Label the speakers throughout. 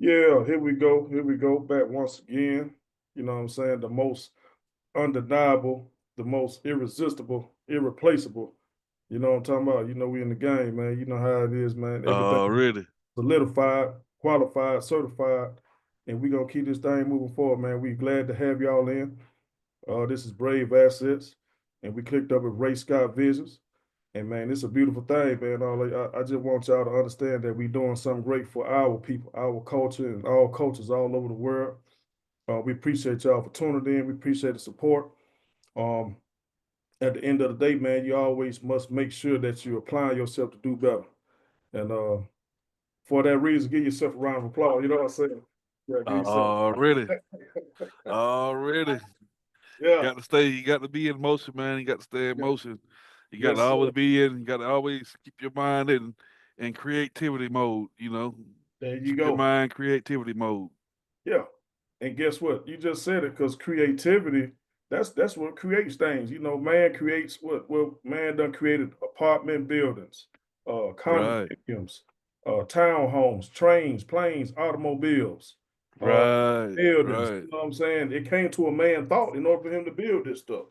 Speaker 1: Yeah, here we go. Here we go. Back once again. You know what I'm saying? The most undeniable, the most irresistible, irreplaceable. You know what I'm talking about? You know, we in the game, man. You know how it is, man. Everything
Speaker 2: Really?
Speaker 1: solidified, qualified, certified, and we gonna keep this thing moving forward, man. We glad to have y'all in. This is Brave Assets, and we clicked up with Ray Scott Visions. And man, it's a beautiful thing, man. I just want y'all to understand that we're doing something great for our people, our culture, and all cultures all over the world. We appreciate y'all for tuning in. We appreciate the support. Um, at the end of the day, man, you always must make sure that you apply yourself to do better. And for that reason, give yourself a round of applause. You know what I'm saying? Yeah, give yourself.
Speaker 2: Really? Really?
Speaker 1: Yeah.
Speaker 2: Got to stay. You got to be in motion, man. You got to stay in
Speaker 1: Yeah.
Speaker 2: motion. You got to
Speaker 1: Yes, sir.
Speaker 2: always be in. You got to always keep your mind in creativity mode.
Speaker 1: There you
Speaker 2: Keep your
Speaker 1: go.
Speaker 2: mind creativity mode.
Speaker 1: Yeah. And guess what? You just said it because creativity, that's what creates things. You know, man creates what well, man done created apartment buildings,
Speaker 2: Right.
Speaker 1: condominiums, townhomes, trains, planes, automobiles, uh
Speaker 2: Right.
Speaker 1: buildings.
Speaker 2: Right.
Speaker 1: You know what I'm saying? It came to a man thought in order for him to build this stuff.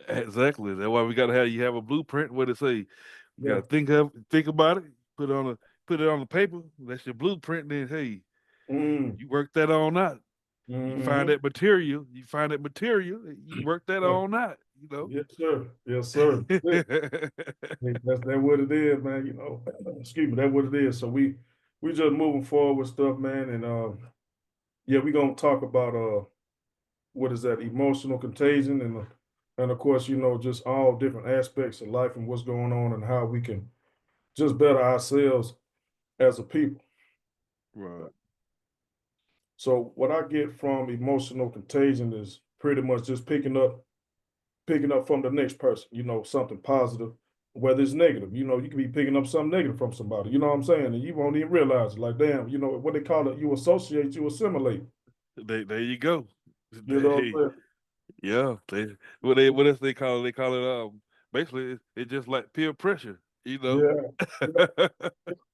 Speaker 2: Exactly. That's why we gotta have you have a blueprint. What it say? You
Speaker 1: Yeah.
Speaker 2: gotta think about it. Put it on the paper. That's your blueprint. Then hey,
Speaker 1: Mm,
Speaker 2: you work that on out. You find
Speaker 1: hmm
Speaker 2: that material. You find that material. You work that
Speaker 1: Yeah.
Speaker 2: on out.
Speaker 1: Yes, sir. Yes, sir. That's that what it is, man. You know, excuse me, that's what it is. So we just moving forward with stuff, man. And yeah, we're gonna talk about what is that emotional contagion and of course, you know, just all different aspects of life and what's going on and how we can just better ourselves as a people.
Speaker 2: Right.
Speaker 1: So what I get from emotional contagion is pretty much just picking up from the next person, you know, something positive, whether it's negative. You know, you could be picking up something negative from somebody, you know what I'm saying? And you won't even realize it. Like, damn, you know, what they call it, you associate, you assimilate.
Speaker 2: There you go.
Speaker 1: You know
Speaker 2: Hey,
Speaker 1: what
Speaker 2: yeah. What else they call it? They call it basically it's just like peer pressure.
Speaker 1: I'm saying? Yeah.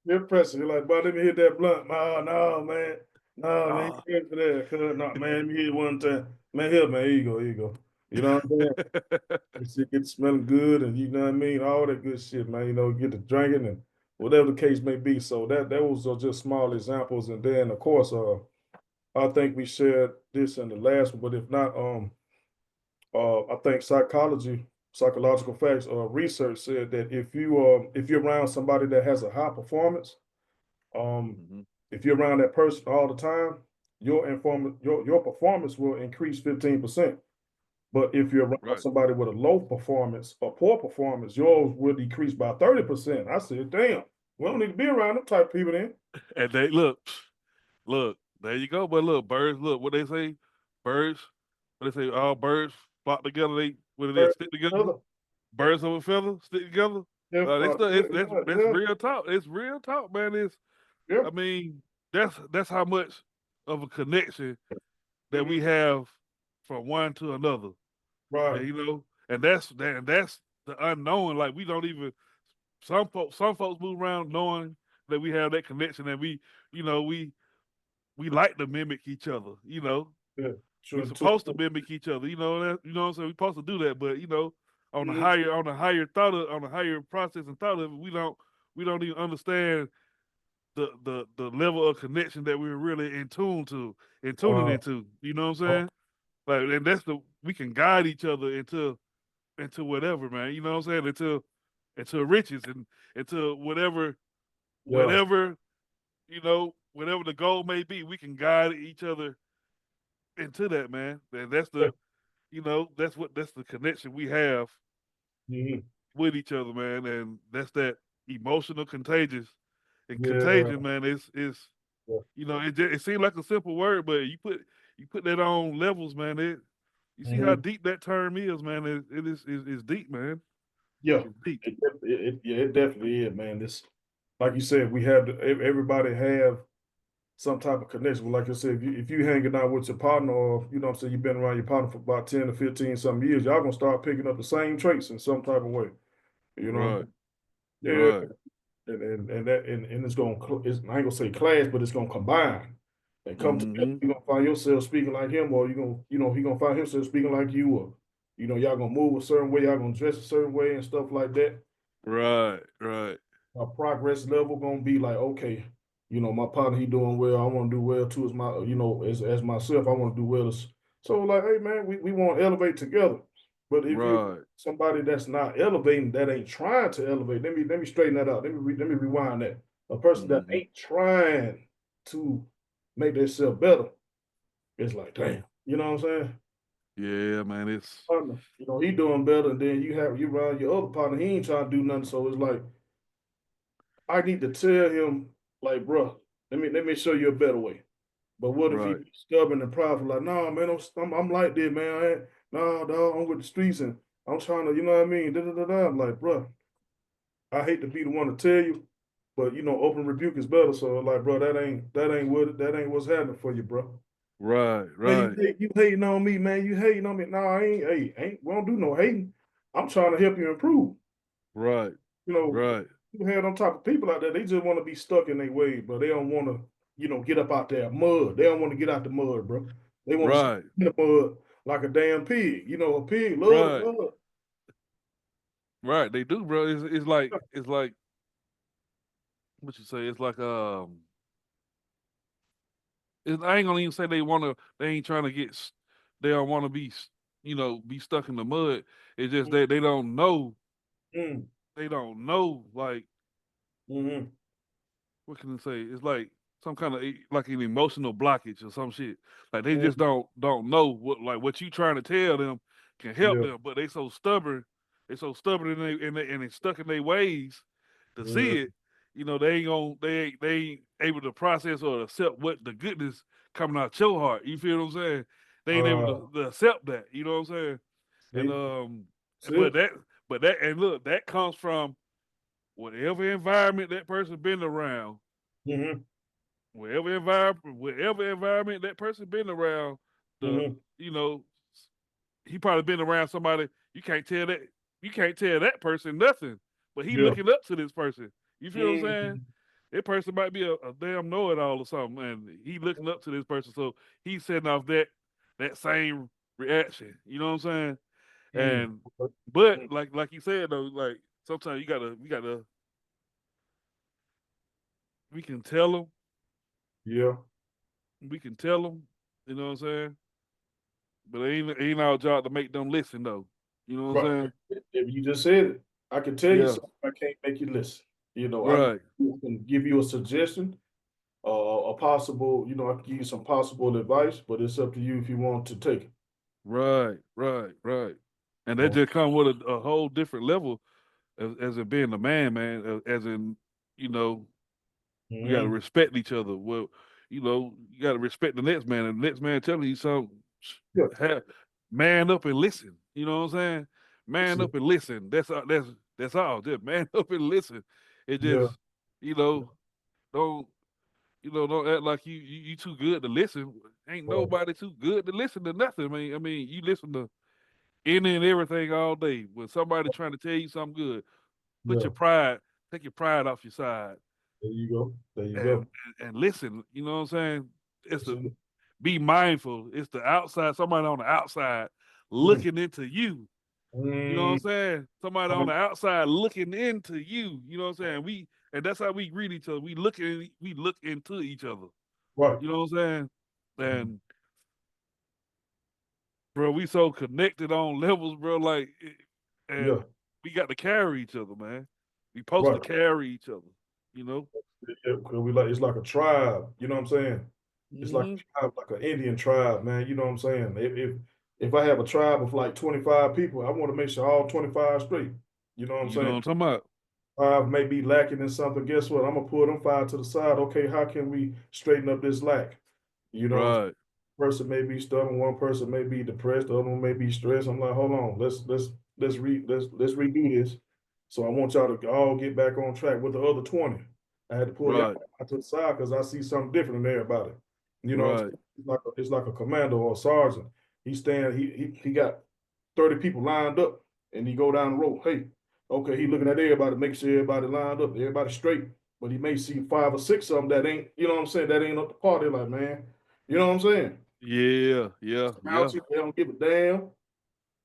Speaker 1: You're pressing. You're like, boy, let me hit that blunt. No, no, man. No, man,
Speaker 2: Ah.
Speaker 1: you can't for that. Cause no, man, let me hit it one time. Man, here, man, here you go, here you go. You know what I'm saying? The shit get smelling good and you know what I mean? All that good shit, man. You know, get to drinking and whatever the case may be. So that was just small examples. And then of course, I think we shared this in the last one, but if not, I think psychological facts, research said that if you're around somebody that has a high performance, um,
Speaker 2: Mhm.
Speaker 1: if you're around that person all the time, your performance will increase 15%. But if you're around
Speaker 2: Right.
Speaker 1: somebody with a low performance or poor performance, yours will decrease by 30%. I said, damn, we don't need to be around them type of people then.
Speaker 2: And they look, there you go. But look, birds, look what they say. Birds, what they say, all birds flock together. They what they
Speaker 1: Birds
Speaker 2: stick together.
Speaker 1: together.
Speaker 2: Birds of a feather stick together.
Speaker 1: Yeah,
Speaker 2: That's
Speaker 1: yeah,
Speaker 2: real talk. It's real talk, man.
Speaker 1: yeah.
Speaker 2: I mean, that's how much of a connection that we
Speaker 1: Mhm.
Speaker 2: have from one to another.
Speaker 1: Right.
Speaker 2: And that's the unknown. Like we don't even some folks move around knowing that we have that connection and you know, we like to mimic each other,
Speaker 1: Yeah.
Speaker 2: We're
Speaker 1: Sure.
Speaker 2: supposed to mimic each other, what I'm saying? We're supposed to do that, but
Speaker 1: Mhm.
Speaker 2: on a higher process and thought of it, we don't even understand the level of connection that we're really in tuning
Speaker 1: Uh,
Speaker 2: into. You know what I'm
Speaker 1: uh,
Speaker 2: saying? Like, and that's we can guide each other into whatever, man. You know what I'm saying? Into riches and into
Speaker 1: yeah.
Speaker 2: whatever whatever the goal may be, we can guide each other into that, man. And
Speaker 1: Yeah.
Speaker 2: that's the connection we have
Speaker 1: Mhm.
Speaker 2: with each other, man. And that's that emotional contagious and
Speaker 1: Yeah.
Speaker 2: contagion, man. Is
Speaker 1: Yeah.
Speaker 2: it seems like a simple word, but you put that on levels, man. You see how
Speaker 1: Mhm.
Speaker 2: deep that term is, man. It's deep, man.
Speaker 1: Yeah.
Speaker 2: It's deep.
Speaker 1: Yeah, it definitely is, man. This, like you said, we have everybody have some type of connection. Like I said, if you hanging out with your partner, or you know what I'm saying, you've been around your partner for about 10 to 15 some years, y'all gonna start picking up the same traits in some type of way. You know what I'm
Speaker 2: Right,
Speaker 1: saying? Yeah.
Speaker 2: right.
Speaker 1: And it's gonna I ain't gonna say clash, but it's gonna combine. And come together, you're gonna find yourself speaking like him, or he gonna find himself speaking like you, or y'all gonna move a certain way, y'all gonna dress a certain way and stuff like that.
Speaker 2: Right, right.
Speaker 1: Our progress level gonna be like, okay, my partner, he doing well. I want to do well too as my, as myself, I want to do well. So like, hey man, we want to elevate together. But if you
Speaker 2: Right.
Speaker 1: somebody that's not elevating, that ain't trying to elevate, let me straighten that out. Let me rewind that. A person that ain't trying to make themselves better, it's like, damn, you know what I'm saying?
Speaker 2: Yeah, man. It's
Speaker 1: Partner, he doing better, and then you run your other partner, he ain't trying to do nothing. So it's like, I need to tell him, like, bro, let me show you a better way. But what if he
Speaker 2: right,
Speaker 1: be stubborn and prideful? Like, no, man, I'm like this, man. No, dog, I'm with the streets and I'm trying to, you know what I mean? Da, da, da, da. I'm like, bro, I hate to be the one to tell you, but open rebuke is better. So like, bro, that ain't what's happening for you, bro.
Speaker 2: right,
Speaker 1: Man,
Speaker 2: right,
Speaker 1: you hating on me, man. You hating on me. No, I ain't. Hey, ain't. We don't do no hating. I'm trying to help you improve.
Speaker 2: right,
Speaker 1: You know,
Speaker 2: right,
Speaker 1: you had on top of people out there, they just want to be stuck in their ways, but they don't want to, get up out there mud. They don't want to get out the mud, bro. They want to stay
Speaker 2: right,
Speaker 1: in the mud like a damn pig. A pig love
Speaker 2: right,
Speaker 1: the mud.
Speaker 2: right. They do, bro. It's like what you say. It's like I ain't gonna even say they wanna. They ain't trying to get. They don't want to be, be stuck in the mud. It's just they don't know.
Speaker 1: Mm,
Speaker 2: They don't know. Like
Speaker 1: mm-hmm.
Speaker 2: what can I say? It's like some kind of like an emotional blockage or some shit. Like they just
Speaker 1: Mm,
Speaker 2: don't know what you trying to tell them can help
Speaker 1: yeah,
Speaker 2: them, but they so stubborn. They so stubborn and they stuck in their ways to
Speaker 1: yeah,
Speaker 2: see it. They ain't able to process or accept what the goodness coming out your heart. You feel what I'm saying? They ain't able
Speaker 1: uh,
Speaker 2: to accept that. You know what I'm saying? And
Speaker 1: see,
Speaker 2: but
Speaker 1: see,
Speaker 2: that and look, that comes from whatever environment that person been around,
Speaker 1: mm-hmm,
Speaker 2: wherever environment that person been around, the
Speaker 1: mm-hmm,
Speaker 2: you know, he probably been around somebody you can't tell that person nothing, but he
Speaker 1: yeah,
Speaker 2: looking up to this person. You feel what I'm saying?
Speaker 1: mm-hmm,
Speaker 2: That person might be a damn know it all or something, and he looking up to this person, so he's setting off that same reaction. You know what I'm saying?
Speaker 1: mm,
Speaker 2: And but like you said though, like sometimes we can tell them,
Speaker 1: yeah,
Speaker 2: we can tell them. You know what I'm saying? But it ain't our job to make them listen though. You know what I'm
Speaker 1: right.
Speaker 2: saying?
Speaker 1: If you just said it, I can tell you
Speaker 2: Yeah.
Speaker 1: something. I can't make you listen. I
Speaker 2: Right.
Speaker 1: can give you a suggestion, a possible, I can give you some possible advice, but it's up to you if you want to take it.
Speaker 2: Right. Right. Right. And that
Speaker 1: Oh,
Speaker 2: just come with a whole different level as in being a man, as in, you know, we gotta
Speaker 1: mhm.
Speaker 2: respect each other. Well, you gotta respect the next man. And the next man telling you something,
Speaker 1: Yeah,
Speaker 2: have, man up and listen. You know what I'm saying?
Speaker 1: that's
Speaker 2: Man
Speaker 1: it.
Speaker 2: up and listen. That's all. Just man up and listen. It
Speaker 1: Yeah,
Speaker 2: just, you know, don't don't act like you too good to listen. Ain't
Speaker 1: right.
Speaker 2: nobody too good to listen to nothing. I mean, you listen to any and everything all day. When somebody trying to tell you something good, put
Speaker 1: Yeah,
Speaker 2: your pride, take your pride off your side,
Speaker 1: there you go. There you
Speaker 2: and
Speaker 1: go.
Speaker 2: and listen. You know what I'm saying? It's
Speaker 1: That's
Speaker 2: the
Speaker 1: it.
Speaker 2: be mindful. It's the outside, somebody on the outside
Speaker 1: Mm,
Speaker 2: looking into you. You know what I'm
Speaker 1: mm,
Speaker 2: saying? Somebody on
Speaker 1: um,
Speaker 2: the outside looking into you. You know what I'm saying? And that's how we greet each other. We look into each other.
Speaker 1: right.
Speaker 2: You know what I'm saying?
Speaker 1: Mm,
Speaker 2: And bro, we so connected on levels, bro. And
Speaker 1: yeah,
Speaker 2: we got to carry each other, man. We supposed to
Speaker 1: right.
Speaker 2: carry each other. You know?
Speaker 1: Yeah, 'cause it's like a tribe. You know what I'm saying? It's like
Speaker 2: Hmm.
Speaker 1: a tribe, like an Indian tribe, man. You know what I'm saying? If I have a tribe of like 25 people, I want to make sure all 25 straight. You know what I'm
Speaker 2: You know what
Speaker 1: saying?
Speaker 2: I'm talking about?
Speaker 1: Five may be lacking in something. Guess what? I'm gonna pull them five to the side. Okay, how can we straighten up this lack? You know,
Speaker 2: Right,
Speaker 1: person may be stubborn, one person may be depressed, the other one may be stressed. I'm like, hold on, let's redo this. So I want y'all to all get back on track with the other 20. I had to pull y'all
Speaker 2: right,
Speaker 1: out to the side because I see something different in everybody. You know what I'm
Speaker 2: right,
Speaker 1: saying? It's like a commando or a sergeant. He got 30 people lined up and he go down the road. Hey, okay, he looking at everybody, make sure everybody lined up, everybody straight. But he may see five or six of them that ain't, you know what I'm saying, that ain't up the party. Like, man, You know what I'm saying?
Speaker 2: Yeah, yeah, yeah,
Speaker 1: Out, they don't give a damn.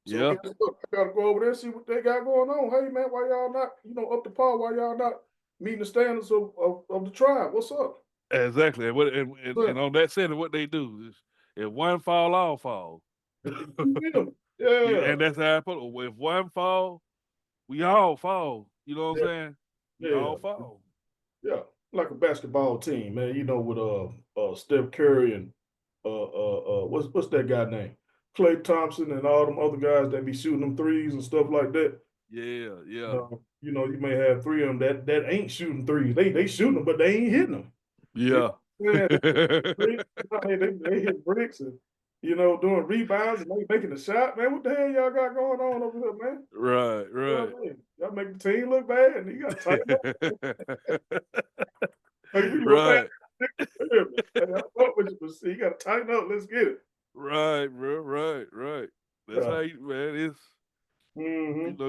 Speaker 1: So
Speaker 2: yeah.
Speaker 1: guess what? I gotta go over there and see what they got going on. Hey man, why y'all not, up to par? Why y'all not meeting the standards of the tribe? What's up?
Speaker 2: Exactly. And, what, and
Speaker 1: Well,
Speaker 2: on that setting, what they do is if one fall, all fall.
Speaker 1: you feel me? Yeah,
Speaker 2: And that's how I put it. If one fall, we all fall. You know what I'm
Speaker 1: yeah,
Speaker 2: saying? We
Speaker 1: yeah,
Speaker 2: all fall.
Speaker 1: yeah. Like a basketball team, man. With Steph Curry and what's that guy name? Klay Thompson and all them other guys that be shooting them threes and stuff like that.
Speaker 2: Yeah, yeah,
Speaker 1: You may have three of them that ain't shooting threes. They shooting them, but they ain't hitting them. You
Speaker 2: yeah.
Speaker 1: know what I'm saying? Bricks, they hit bricks and doing rebounds and they making a shot. Man, what the hell y'all got going on over here, man?
Speaker 2: Right,
Speaker 1: You know
Speaker 2: right.
Speaker 1: what I mean? Y'all make the team look bad and you got to tighten up. Like, we were bad.
Speaker 2: Right,
Speaker 1: Hey, I fuck with you, but see, you got to tighten up. Let's get it.
Speaker 2: right, bro. Right, right. That's
Speaker 1: Yeah.
Speaker 2: how you, man. It's
Speaker 1: Mm-hmm.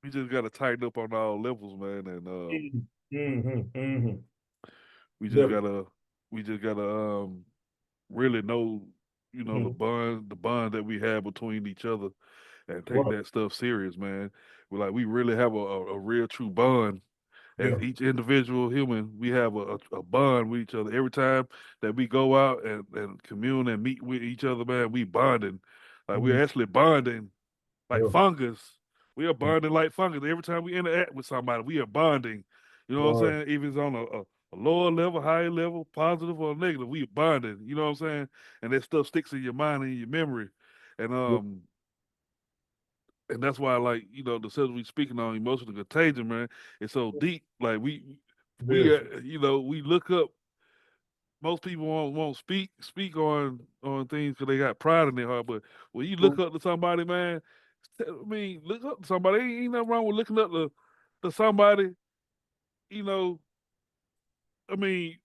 Speaker 2: you just gotta tighten up on all levels, man, and
Speaker 1: Mm-hmm. Mm-hmm.
Speaker 2: we just
Speaker 1: Definitely.
Speaker 2: gotta really know,
Speaker 1: Mm-hmm.
Speaker 2: the bond that we have between each other and take
Speaker 1: Right.
Speaker 2: that stuff serious, man. We really have a real true bond as
Speaker 1: Yeah.
Speaker 2: each individual human. We have a bond with each other. Every time that we go out and commune and meet with each other, man, we bonding. Like
Speaker 1: Mm-hmm.
Speaker 2: we're actually bonding like
Speaker 1: Yeah.
Speaker 2: fungus. We are bonding like fungus. Every time we interact with somebody, we are bonding. You know what I'm
Speaker 1: Right.
Speaker 2: saying? Even if it's on a lower level, higher level, positive or negative, we are bonding. You know what I'm saying? And that stuff sticks in your mind and your memory. And
Speaker 1: Yeah.
Speaker 2: um and that's why like, the subject we speaking on emotional contagion, man, it's so deep. Like we
Speaker 1: Yes.
Speaker 2: we look up. Most people won't speak on things because they got pride in their heart. But when you look up to somebody, man, I mean, look up to somebody. Ain't nothing wrong with looking up to somebody. You know, I mean,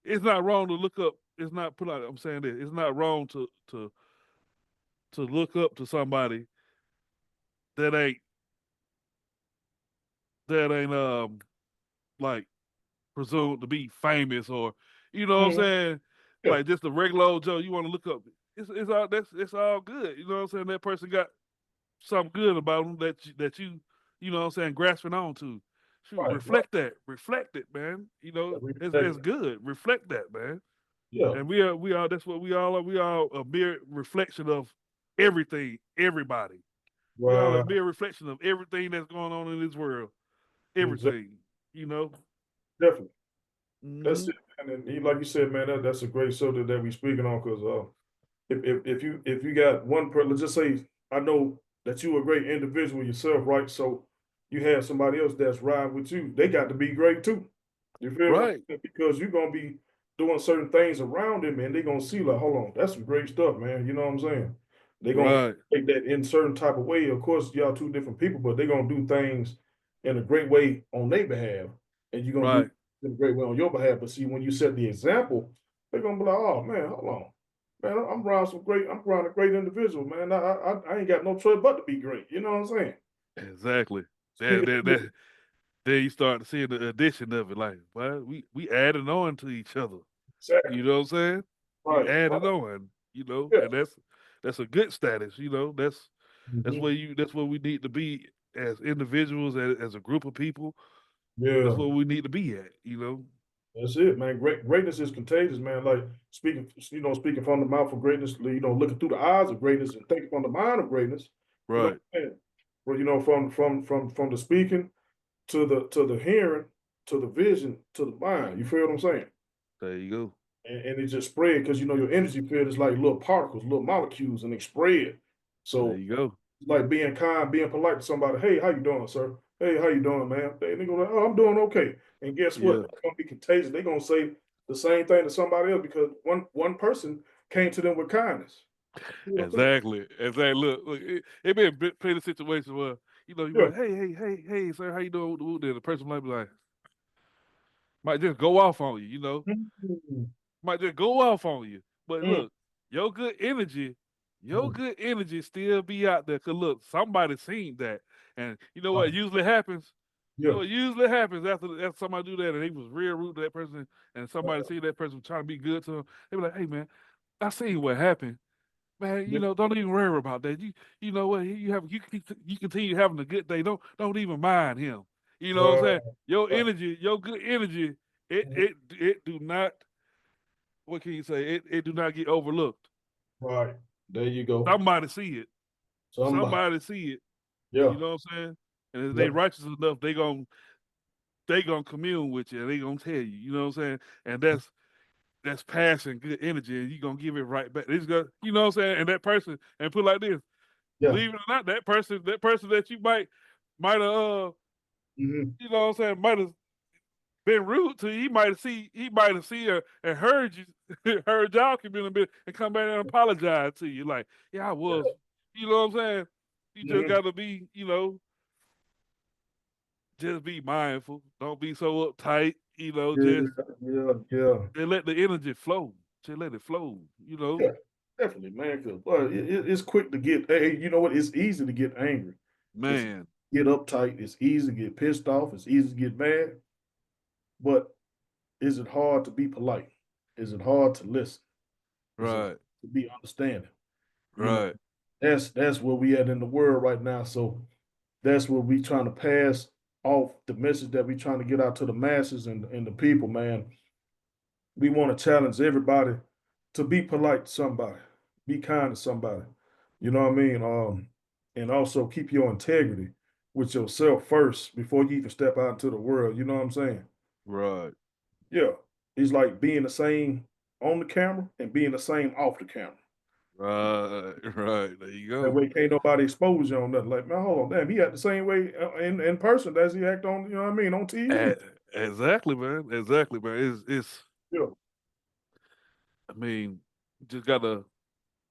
Speaker 2: it's not wrong to look up. It's not put out. I'm saying this. It's not wrong to look up to somebody that ain't that ain't like presumed to be famous or you know what I'm
Speaker 1: Mhm.
Speaker 2: saying,
Speaker 1: Yeah.
Speaker 2: like just a regular old Joe. You want to look up. It's all it's all good. You know what I'm saying. That person got something good about them you know what I'm saying, grasping on to. Shoot,
Speaker 1: Right. Right.
Speaker 2: reflect it, man.
Speaker 1: Yeah.
Speaker 2: It's good. Reflect that, man.
Speaker 1: Yeah.
Speaker 2: And we are that's what we all are. We are a mere reflection of everything, everybody. We are a
Speaker 1: Wow.
Speaker 2: mere reflection of everything that's going on in this world.
Speaker 1: Exactly.
Speaker 2: Everything, you know.
Speaker 1: Definitely. That's
Speaker 2: Hmm.
Speaker 1: it, man. And like you said, man, that's a great subject that we speaking on because if you got one person, let's just say I know that you a great individual yourself, right? So you have somebody else that's riding with you. They got to be great too. You feel me?
Speaker 2: Right,
Speaker 1: Because you're gonna be doing certain things around them, and they're gonna see like, hold on, that's some great stuff, man. You know what I'm saying? They're gonna
Speaker 2: right,
Speaker 1: take that in certain type of way. Of course, y'all two different people, but they're gonna do things in a great way on their behalf, and you're gonna do
Speaker 2: right.
Speaker 1: it in a great way on your behalf. But see, when you set the example, they're gonna be like, oh man, hold on. Man, I'm around a great individual, man. I ain't got no choice but to be great. You know what I'm saying?
Speaker 2: Exactly. That then you start to see the addition of it. Like, well, we added on to each other.
Speaker 1: Exactly.
Speaker 2: You know what I'm saying? We
Speaker 1: Right. Right.
Speaker 2: added on.
Speaker 1: Yeah.
Speaker 2: And that's a good status.
Speaker 1: Hmm.
Speaker 2: That's where we need to be as individuals, as a group of people. That's
Speaker 1: Yeah.
Speaker 2: where we need to be at. You know.
Speaker 1: That's it, man. Greatness is contagious, man. Like speaking from the mouth of greatness, looking through the eyes of greatness and thinking from the mind of greatness. You know
Speaker 2: Right.
Speaker 1: what I'm saying? Well, from the speaking to the hearing to the vision to the mind. You feel what I'm saying?
Speaker 2: There you go.
Speaker 1: And it just spread because your energy field is like little particles, little molecules, and they spread.
Speaker 2: There
Speaker 1: So
Speaker 2: you go.
Speaker 1: like being kind, being polite to somebody. Hey, how you doing, sir? Hey, how you doing, man? They go like, oh, I'm doing okay. And guess what?
Speaker 2: Yeah.
Speaker 1: It's gonna be contagious. They're gonna say the same thing to somebody else because one person came to them with kindness. You know what I'm
Speaker 2: Exactly. Exactly. Look, it been plenty of situations where you
Speaker 1: saying?
Speaker 2: like, hey, sir, how you doing? Then the person might be like, might just go off on you.
Speaker 1: Yeah. Mm,
Speaker 2: Might just go off on you. But
Speaker 1: mm,
Speaker 2: look, your good energy, your
Speaker 1: mm.
Speaker 2: good energy still be out there. Cause look, somebody seen that, and you know what
Speaker 1: Right.
Speaker 2: usually happens?
Speaker 1: Yeah.
Speaker 2: What usually happens after somebody do that and he was real rude to that person and somebody see that person trying to be good to him, they be like, "Hey man, I seen what happened. Man,
Speaker 1: Yeah.
Speaker 2: don't even worry about that. You know what? You continue having a good day. Don't even mind him. You know what I'm
Speaker 1: Right.
Speaker 2: saying? Your
Speaker 1: Right.
Speaker 2: energy, your good energy, it do not. What can you say? It do not get overlooked.
Speaker 1: Right. There you go.
Speaker 2: Somebody see it.
Speaker 1: Somebody.
Speaker 2: Somebody see it.
Speaker 1: Yeah.
Speaker 2: You know what I'm saying? And if they
Speaker 1: Yeah.
Speaker 2: righteous enough, they gonna commune with you and they gonna tell you. You know what I'm saying? And that's passing good energy, and you gonna give it right back. It's gonna, you know what I'm saying? And that person, and put it like this.
Speaker 1: Yeah.
Speaker 2: Believe it or not, that person that you might have
Speaker 1: Hmm.
Speaker 2: you know what I'm saying, might have been rude to you. He might have seen her and heard you heard y'all communicate and come back and apologize to you. Like, yeah, I was, you know what I'm saying? You just
Speaker 1: Hmm.
Speaker 2: gotta be, just be mindful. Don't be so uptight,
Speaker 1: Yeah. Yeah. Yeah.
Speaker 2: just let the energy flow. Just let it flow,
Speaker 1: Yeah. Definitely, man. 'Cause, boy, it's quick to get. Hey, you know what? It's easy to get angry. It's
Speaker 2: man.
Speaker 1: get uptight. It's easy to get pissed off. It's easy to get mad. But is it hard to be polite? Is it hard to listen? Is it hard
Speaker 2: Right,
Speaker 1: to be understanding? You know,
Speaker 2: right,
Speaker 1: that's where we at in the world right now. So that's what we trying to pass off the message that we trying to get out to the masses and the people, man. We want to challenge everybody to be polite to somebody, be kind to somebody. You know what I mean? And also keep your integrity with yourself first before you even step out into the world. You know what I'm saying?
Speaker 2: right,
Speaker 1: Yeah. It's like being the same on the camera and being the same off the camera.
Speaker 2: right, right. There you
Speaker 1: That
Speaker 2: go.
Speaker 1: way, can't nobody expose you on nothing. Like, man, hold on, damn, he act the same way in person as he act on, you know what I mean, on TV.
Speaker 2: E- Exactly, man. Exactly, man. It's.
Speaker 1: Yeah,
Speaker 2: I mean, you just gotta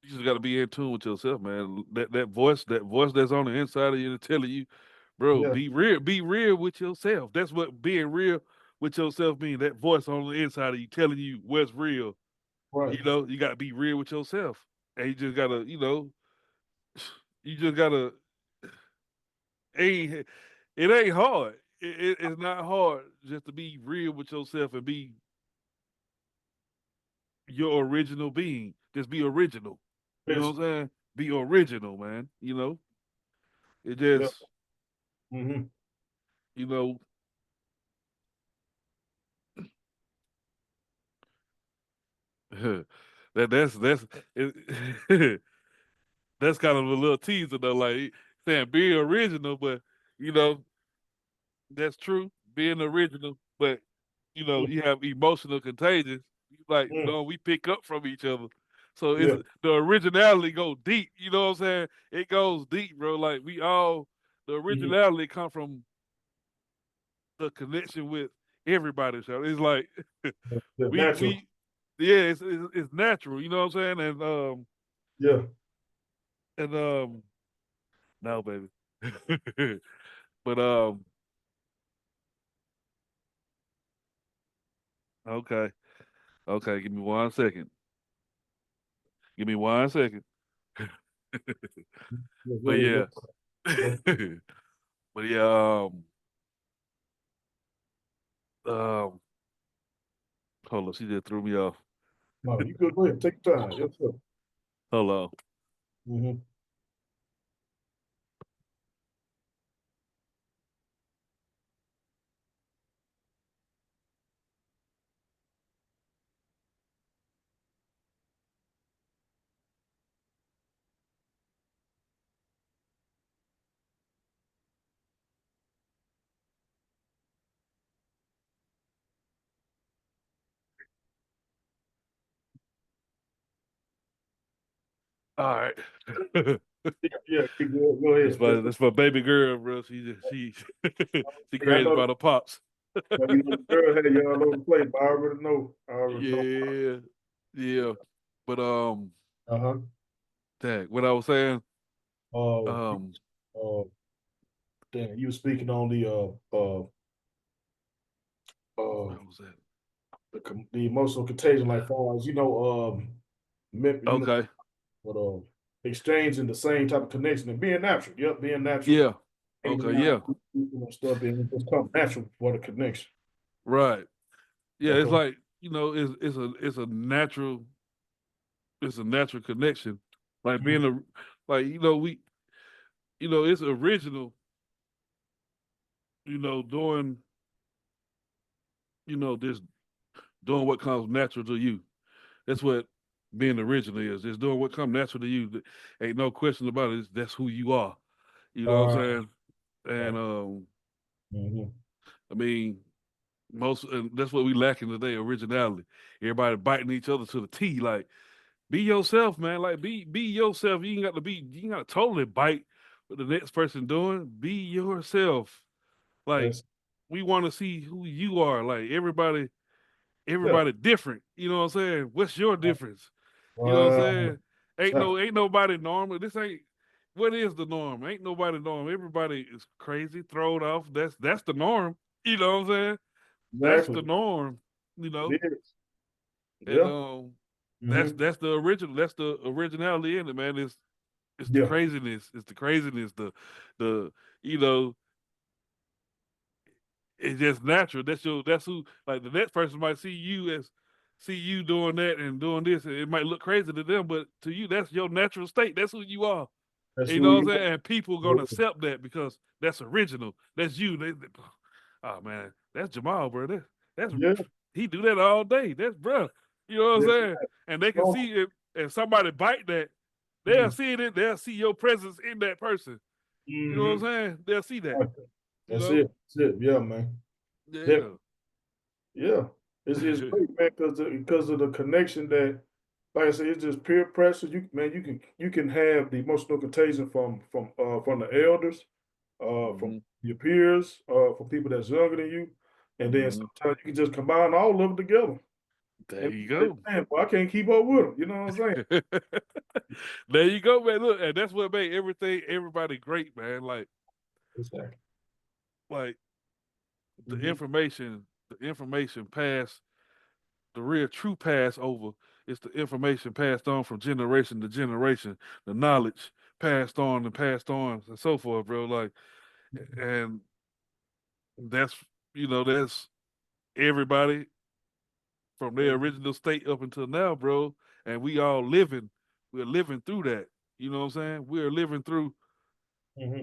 Speaker 2: you just gotta be in tune with yourself, man. That voice that's on the inside of you telling you, bro,
Speaker 1: yeah,
Speaker 2: be real with yourself. That's what being real with yourself means. That voice on the inside of you telling you what's real.
Speaker 1: right.
Speaker 2: You gotta be real with yourself, and you just gotta, you just gotta. Ain't it ain't hard. It's not hard just to be real with yourself and be your original being. Just be original. You know
Speaker 1: Listen,
Speaker 2: what I'm saying? Be original, man. It
Speaker 1: yeah,
Speaker 2: just,
Speaker 1: mm-hmm,
Speaker 2: you know, that's it, that's kind of a little teaser though, like saying be original, but you know, that's true, being original, but you have emotional contagion. Like,
Speaker 1: mm-hmm,
Speaker 2: we pick up from each other. So it's
Speaker 1: yeah,
Speaker 2: the originality go deep, you know what I'm saying? It goes deep, bro. Like the
Speaker 1: mm-hmm,
Speaker 2: originality come from the connection with everybody. So it's like
Speaker 1: yeah,
Speaker 2: we
Speaker 1: natural.
Speaker 2: we yeah, it's natural, you know what I'm saying?
Speaker 1: Yeah,
Speaker 2: And no, baby. But okay. Okay, give me 1 second. Give me 1 second.
Speaker 1: yeah,
Speaker 2: But
Speaker 1: go ahead,
Speaker 2: yeah.
Speaker 1: go.
Speaker 2: But yeah, um hold on, she just threw me off.
Speaker 1: No, you good, go ahead, take your time. Yes, sir.
Speaker 2: Hold on.
Speaker 1: Mm-hmm.
Speaker 2: All right.
Speaker 1: Yeah, yeah, go
Speaker 2: That's
Speaker 1: ahead.
Speaker 2: my
Speaker 1: Yes, sir.
Speaker 2: that's my baby girl, bro. She she
Speaker 1: Hey, I
Speaker 2: crazy
Speaker 1: know,
Speaker 2: about the pops.
Speaker 1: you know the girl had y'all know the play, but I already know. I already know.
Speaker 2: Yeah. Yeah. But
Speaker 1: Uh-huh.
Speaker 2: dang, what I was saying,
Speaker 1: Uh,
Speaker 2: um,
Speaker 1: uh, damn, you were speaking on uh,
Speaker 2: what was that?
Speaker 1: the emotional contagion, like far as you know,
Speaker 2: Okay.
Speaker 1: but exchanging the same type of connection and being natural. Yep, being natural.
Speaker 2: Yeah.
Speaker 1: Hanging
Speaker 2: Okay,
Speaker 1: around
Speaker 2: yeah.
Speaker 1: Stuff being just come natural for the connection.
Speaker 2: Right. Yeah, it's
Speaker 1: Okay.
Speaker 2: like, it's a natural connection. Like being a like, it's original, doing, just doing what comes natural to you. That's what being original is. It's doing what comes natural to you. Ain't no question about it. That's who you are. You know what I'm
Speaker 1: Right.
Speaker 2: saying? And
Speaker 1: Right. Hmm.
Speaker 2: I mean, and that's what we lacking today, originality. Everybody biting each other to the T. Like, be yourself, man. Like, be yourself. You ain't gotta totally bite what the next person doing. Be yourself. Like,
Speaker 1: That's
Speaker 2: we want to see who you are. Like,
Speaker 1: yeah.
Speaker 2: everybody different. You know what I'm saying? What's your difference? You know what I'm
Speaker 1: Wow.
Speaker 2: saying? Ain't nobody normal. This ain't what is the norm? Ain't nobody norm. Everybody is crazy, thrown off. That's the norm. You know what I'm saying? That's the
Speaker 1: Exactly.
Speaker 2: norm. You know,
Speaker 1: It is.
Speaker 2: and
Speaker 1: Yeah. Hmm.
Speaker 2: that's the original. That's the originality in it, man. It's the
Speaker 1: Yeah.
Speaker 2: craziness. It's the craziness. The you know it's just natural. That's who like the next person might see you doing that and doing this. And it might look crazy to them, but to you, that's your natural state. That's who you are.
Speaker 1: That's
Speaker 2: And you
Speaker 1: who
Speaker 2: know what
Speaker 1: you
Speaker 2: I'm saying? And people
Speaker 1: are.
Speaker 2: gonna accept that because that's original. That's you. Oh man, that's Jamal, bro. That's
Speaker 1: Yeah.
Speaker 2: he do that all day. That's bro. You know what I'm
Speaker 1: Yeah.
Speaker 2: saying? And they can
Speaker 1: Oh,
Speaker 2: see it. And somebody bite that, they'll
Speaker 1: mm,
Speaker 2: see it. They'll see your presence in that person. You know what I'm
Speaker 1: hmm.
Speaker 2: saying? They'll see that. You
Speaker 1: That's
Speaker 2: know?
Speaker 1: it. That's it. Yeah, man.
Speaker 2: Yeah.
Speaker 1: Definitely. Yeah. It's great, man, because of the connection that, like I said, it's just peer pressure. You can have the emotional contagion from the elders, from
Speaker 2: Hmm.
Speaker 1: your peers, from people that's younger than you, and then
Speaker 2: Hmm.
Speaker 1: sometimes you can just combine all of them together.
Speaker 2: There
Speaker 1: And
Speaker 2: you
Speaker 1: say,
Speaker 2: go.
Speaker 1: man, boy, I can't keep up with them. You know what I'm saying?
Speaker 2: There you go, man. Look, and that's what made everybody great, man.
Speaker 1: Exactly.
Speaker 2: Like
Speaker 1: Hmm.
Speaker 2: the information passed, the real true pass over is the information passed on from generation to generation, the knowledge passed on and so forth, bro. Like, and that's that's everybody from their original state up until now, bro. And we're living through that. You know what I'm saying? We're living through
Speaker 1: Hmm.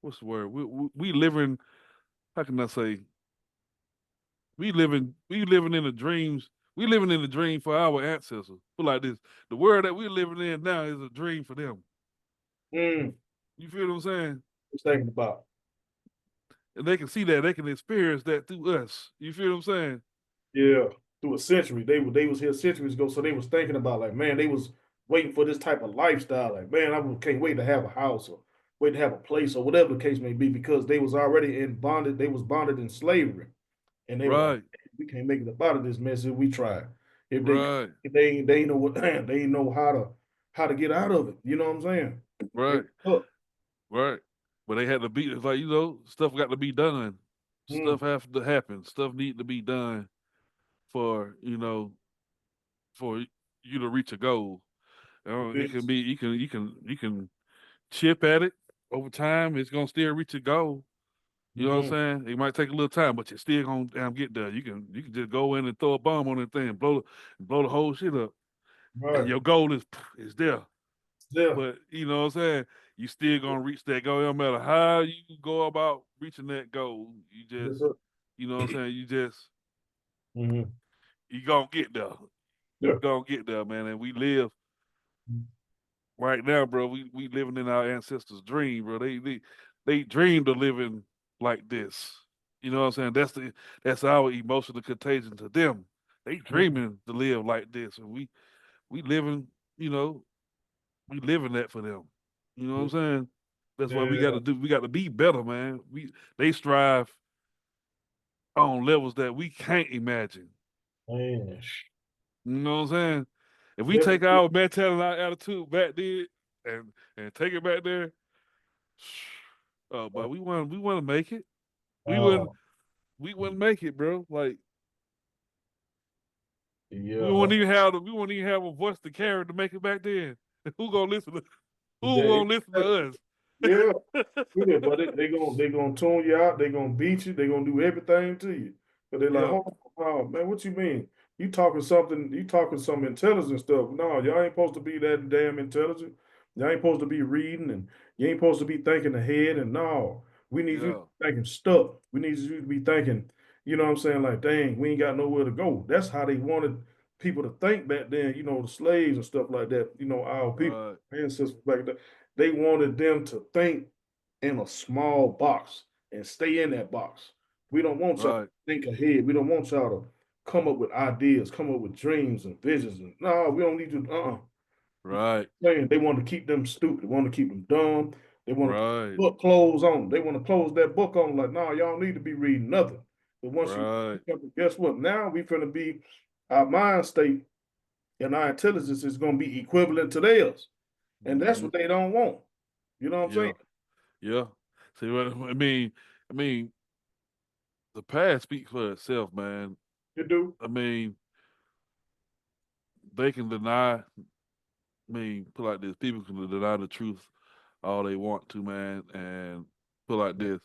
Speaker 2: what's the word? We living. How can I say? We living in the dreams. We living in the dream for our ancestors. Put like this: the world that we're living in now is a dream for them.
Speaker 1: Mm.
Speaker 2: You feel what I'm saying?
Speaker 1: Just thinking about.
Speaker 2: And they can see that, they can experience that through us. You feel what I'm saying?
Speaker 1: Yeah, through a century. They was here centuries ago, so they was thinking about like, man, they was waiting for this type of lifestyle. Like, man, can't wait to have a house or wait to have a place or whatever the case may be, because they was already in bonded. They was bonded in slavery, and they were like,
Speaker 2: Right,
Speaker 1: we can't make it up out of this mess if we try.
Speaker 2: right,
Speaker 1: If they ain't know what they ain't know how to get out of it. You know what I'm saying? They
Speaker 2: right,
Speaker 1: look.
Speaker 2: right. But they had to be it's like stuff got to be done.
Speaker 1: Mm,
Speaker 2: Stuff have to happen. Stuff need to be done for for you to reach a goal. It can
Speaker 1: this.
Speaker 2: be you can chip at it over time. It's gonna still reach a goal. You know what
Speaker 1: Mm,
Speaker 2: I'm saying? It might take a little time, but you're still gonna get there. You can just go in and throw a bomb on that thing, and blow the whole shit up, and
Speaker 1: right.
Speaker 2: your goal is there.
Speaker 1: Yeah.
Speaker 2: But you know what I'm saying? You still gonna reach that goal, no matter how you go about reaching that goal.
Speaker 1: Yes, sir.
Speaker 2: You know what I'm saying?
Speaker 1: Hmm.
Speaker 2: You gonna get there.
Speaker 1: Yeah.
Speaker 2: You gonna get there, man. And we live right now, bro. We living in our ancestors' dream, bro. They dreamed of living like this. You know what I'm saying? That's our emotional contagion to them. They
Speaker 1: Mhm.
Speaker 2: dreaming to live like this, and we living, you know, we living that for them. You know what I'm saying? That's what we got
Speaker 1: Yeah,
Speaker 2: to do. We got to be better, man. They strive on levels that we can't imagine.
Speaker 1: man.
Speaker 2: You know what I'm saying? If we take
Speaker 1: Definitely.
Speaker 2: our mentality, our attitude back then, and take it back there, oh, but we want to make it. We wouldn't
Speaker 1: Oh,
Speaker 2: we wouldn't make it, bro. Like
Speaker 1: yeah.
Speaker 2: we wouldn't even have a voice to carry to make it back then. Who gonna listen to who
Speaker 1: That,
Speaker 2: gonna listen to us?
Speaker 1: Yeah, yeah, but they gonna tune you out. They gonna beat you. They gonna do everything to you. But they're like,
Speaker 2: Yeah,
Speaker 1: hold on, man, what you mean? You talking something? You talking some intelligent stuff? No, y'all ain't supposed to be that damn intelligent. Y'all ain't supposed to be reading, and you ain't supposed to be thinking ahead. And no, we need you to
Speaker 2: yeah,
Speaker 1: be thinking stuff. We need you to be thinking. You know what I'm saying? Like, dang, we ain't got nowhere to go. That's how they wanted people to think back then. You know, the slaves and stuff like that. You know, our people,
Speaker 2: right,
Speaker 1: ancestors back then. They wanted them to think in a small box and stay in that box. We don't want y'all to
Speaker 2: right,
Speaker 1: think ahead. We don't want y'all to come up with ideas, come up with dreams and visions. And no, we don't need you.
Speaker 2: right,
Speaker 1: They want to keep them stupid. They want to keep them dumb. They want to put
Speaker 2: right,
Speaker 1: book close on them. They want to close that book on them. Like, no, y'all need to be reading nothing. But once you
Speaker 2: right.
Speaker 1: guess what? Now we finna be our mind state and our intelligence is gonna be equivalent to theirs. And that's
Speaker 2: Hmm.
Speaker 1: what they don't want. You know what I'm saying?
Speaker 2: Yeah, yeah. See what I mean? I mean, the past speaks for itself, man.
Speaker 1: You do.
Speaker 2: I mean, they can deny. I mean, put like this: people can deny the truth all they want to, man, and put like this: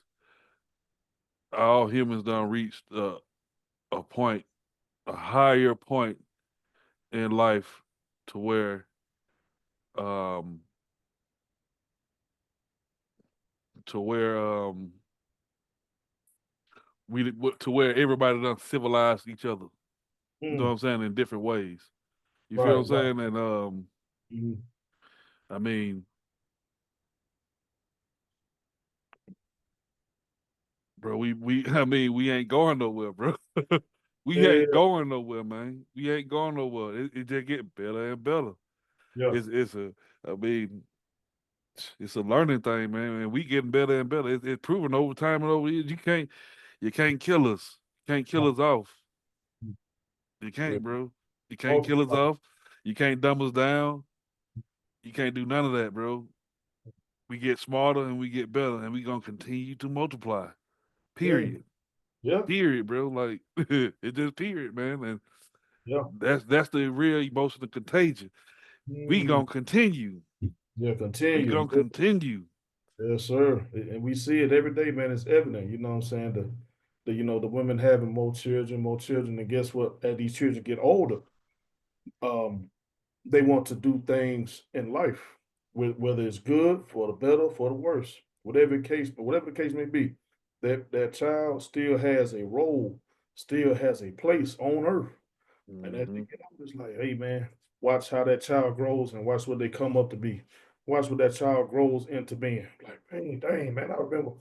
Speaker 2: all humans done reached a point, a higher point in life, to where, um, to where we to where everybody done civilized each other. You know what
Speaker 1: Mm,
Speaker 2: I'm saying? In different ways. You feel
Speaker 1: right,
Speaker 2: what I'm
Speaker 1: right.
Speaker 2: saying? And
Speaker 1: Mhm.
Speaker 2: I mean, bro, we I mean, we ain't going nowhere, bro. We ain't
Speaker 1: Yeah,
Speaker 2: going nowhere, man. We ain't going nowhere. It just get better and better.
Speaker 1: yeah,
Speaker 2: It's a I mean, it's a learning thing, man. And we getting better and better. It's proven over time and over years. You can't kill us. You can't kill us off. You
Speaker 1: yeah.
Speaker 2: can't, bro. You can't kill us
Speaker 1: Multiply.
Speaker 2: off. You can't dumb us down. You can't do none of that, bro. We get smarter and we get better, and we gonna continue to multiply.
Speaker 1: Yeah,
Speaker 2: Period.
Speaker 1: yeah,
Speaker 2: Period, bro. Like it just period, man. And
Speaker 1: yeah.
Speaker 2: that's the real emotional contagion. We
Speaker 1: Mhm.
Speaker 2: gonna continue.
Speaker 1: Yeah,
Speaker 2: We
Speaker 1: continue.
Speaker 2: gonna continue.
Speaker 1: Yes, sir. And we see it every day, man. It's evident. You know what I'm saying? The women having more children, and guess what? As these children get older, um, they want to do things in life, whether it's good, for the better, for the worse, whatever the case may be. That child still has a role, still has a place on earth. And as they
Speaker 2: Hmm.
Speaker 1: get older, it's like, hey man, watch how that child grows and watch what they come up to be. Watch what that child grows into being. Like, dang, man, I remember,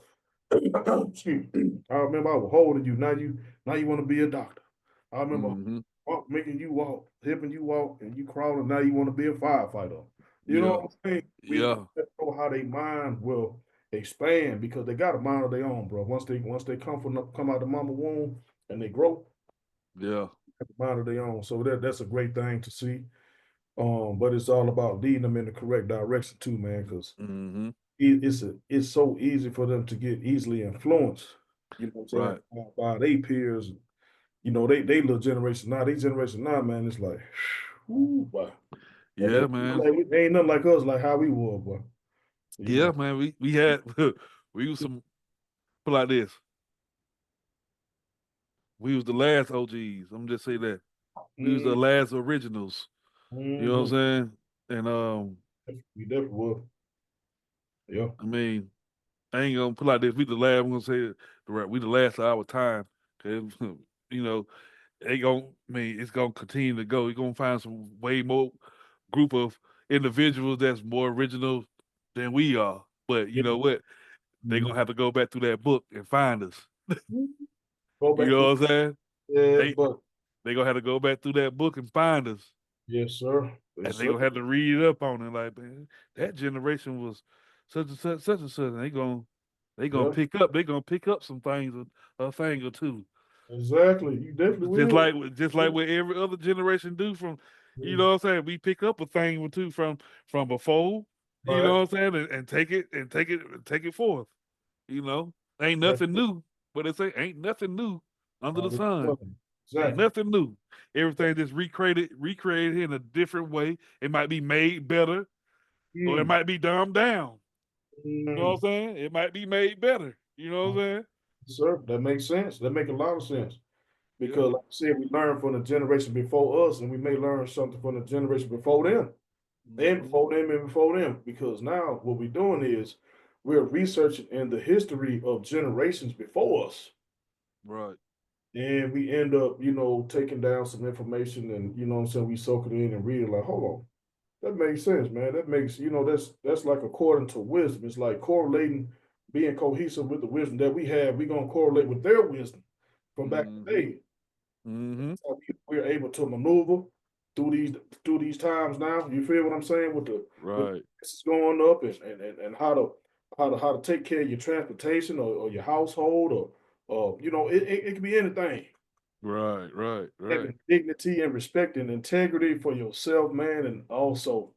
Speaker 1: excuse me, I remember I was holding you. Now you want to be a doctor. I remember
Speaker 2: Hmm.
Speaker 1: making you walk, helping you walk, and you crawling. Now you want to be a firefighter. You know
Speaker 2: Yeah.
Speaker 1: what I'm saying? We
Speaker 2: Yeah.
Speaker 1: know how their mind will expand because they got a mind of their own, bro. Once they come out of mama womb and they grow,
Speaker 2: Yeah.
Speaker 1: mind of their own. So that's a great thing to see. But it's all about leading them in the correct direction too, man, because
Speaker 2: Hmm.
Speaker 1: it's so easy for them to get easily influenced, you know what I'm saying,
Speaker 2: Right.
Speaker 1: by their peers. You know, they little generation now, man, it's like, whoo, boy. And
Speaker 2: Yeah, man.
Speaker 1: they ain't nothing like us, like how we were, boy. You
Speaker 2: Yeah,
Speaker 1: know.
Speaker 2: man. We had we was some put like this. We was the last OGs. I'm just say that. We was the
Speaker 1: Mm,
Speaker 2: last originals. You know what
Speaker 1: hmm.
Speaker 2: I'm saying? And
Speaker 1: We definitely were. Yeah.
Speaker 2: I mean, I ain't gonna put like this. We the last. I'm gonna say it the right. We the last of our time. 'Cause, you know, they gonna. I mean, it's gonna continue to go. You're gonna find some way more group of individuals that's more original than we are. But you
Speaker 1: Yeah.
Speaker 2: know what? They
Speaker 1: Mhm.
Speaker 2: gonna have to go back through that book and find us.
Speaker 1: Go
Speaker 2: You
Speaker 1: back to
Speaker 2: know what I'm saying?
Speaker 1: yeah,
Speaker 2: They
Speaker 1: but
Speaker 2: they gonna have to go back through that book and find us,
Speaker 1: yes, sir.
Speaker 2: and
Speaker 1: Yes,
Speaker 2: they
Speaker 1: sir.
Speaker 2: gonna have to read it up on it. Like, man, that generation was such and such, such and such. And they gonna
Speaker 1: Yeah,
Speaker 2: pick up. They gonna pick up some things, a thing or two.
Speaker 1: exactly. You definitely will.
Speaker 2: Just like what every other generation do from, you know what I'm saying? We pick up a thing or two from before, you know
Speaker 1: Right.
Speaker 2: what I'm saying, and take it forth. You know, ain't
Speaker 1: That's
Speaker 2: nothing new, but it's ain't nothing new under the
Speaker 1: all it's
Speaker 2: sun.
Speaker 1: done.
Speaker 2: Ain't
Speaker 1: Exactly.
Speaker 2: nothing new. Everything just recreated in a different way. It might be made better, or it
Speaker 1: Mm,
Speaker 2: might be dumbed down. You know what I'm saying? It might be made better. You know what I'm saying?
Speaker 1: Sir, that makes sense. That makes a lot of sense.
Speaker 2: Yeah.
Speaker 1: Because like I said, we learn from the generation before us, and we may learn something from the generation before them, and
Speaker 2: Mm-hmm.
Speaker 1: before them, and before them. Because now what we're doing is we're researching in the history of generations before us.
Speaker 2: Right.
Speaker 1: And we end up, taking down some information and what I'm saying, we soak it in and read it like, hold on, that makes sense, man. That makes, that's like according to wisdom. It's like correlating, being cohesive with the wisdom that we have, we're gonna correlate with their wisdom from back in the
Speaker 2: Mm-hmm.
Speaker 1: day.
Speaker 2: Mm-hmm.
Speaker 1: So we're able to maneuver through these times now. You feel what I'm saying? With
Speaker 2: Right.
Speaker 1: prices going up and how to take care of your transportation or your household or it can be anything.
Speaker 2: Right. Right. Right.
Speaker 1: Having dignity and respect and integrity for yourself, man, and also,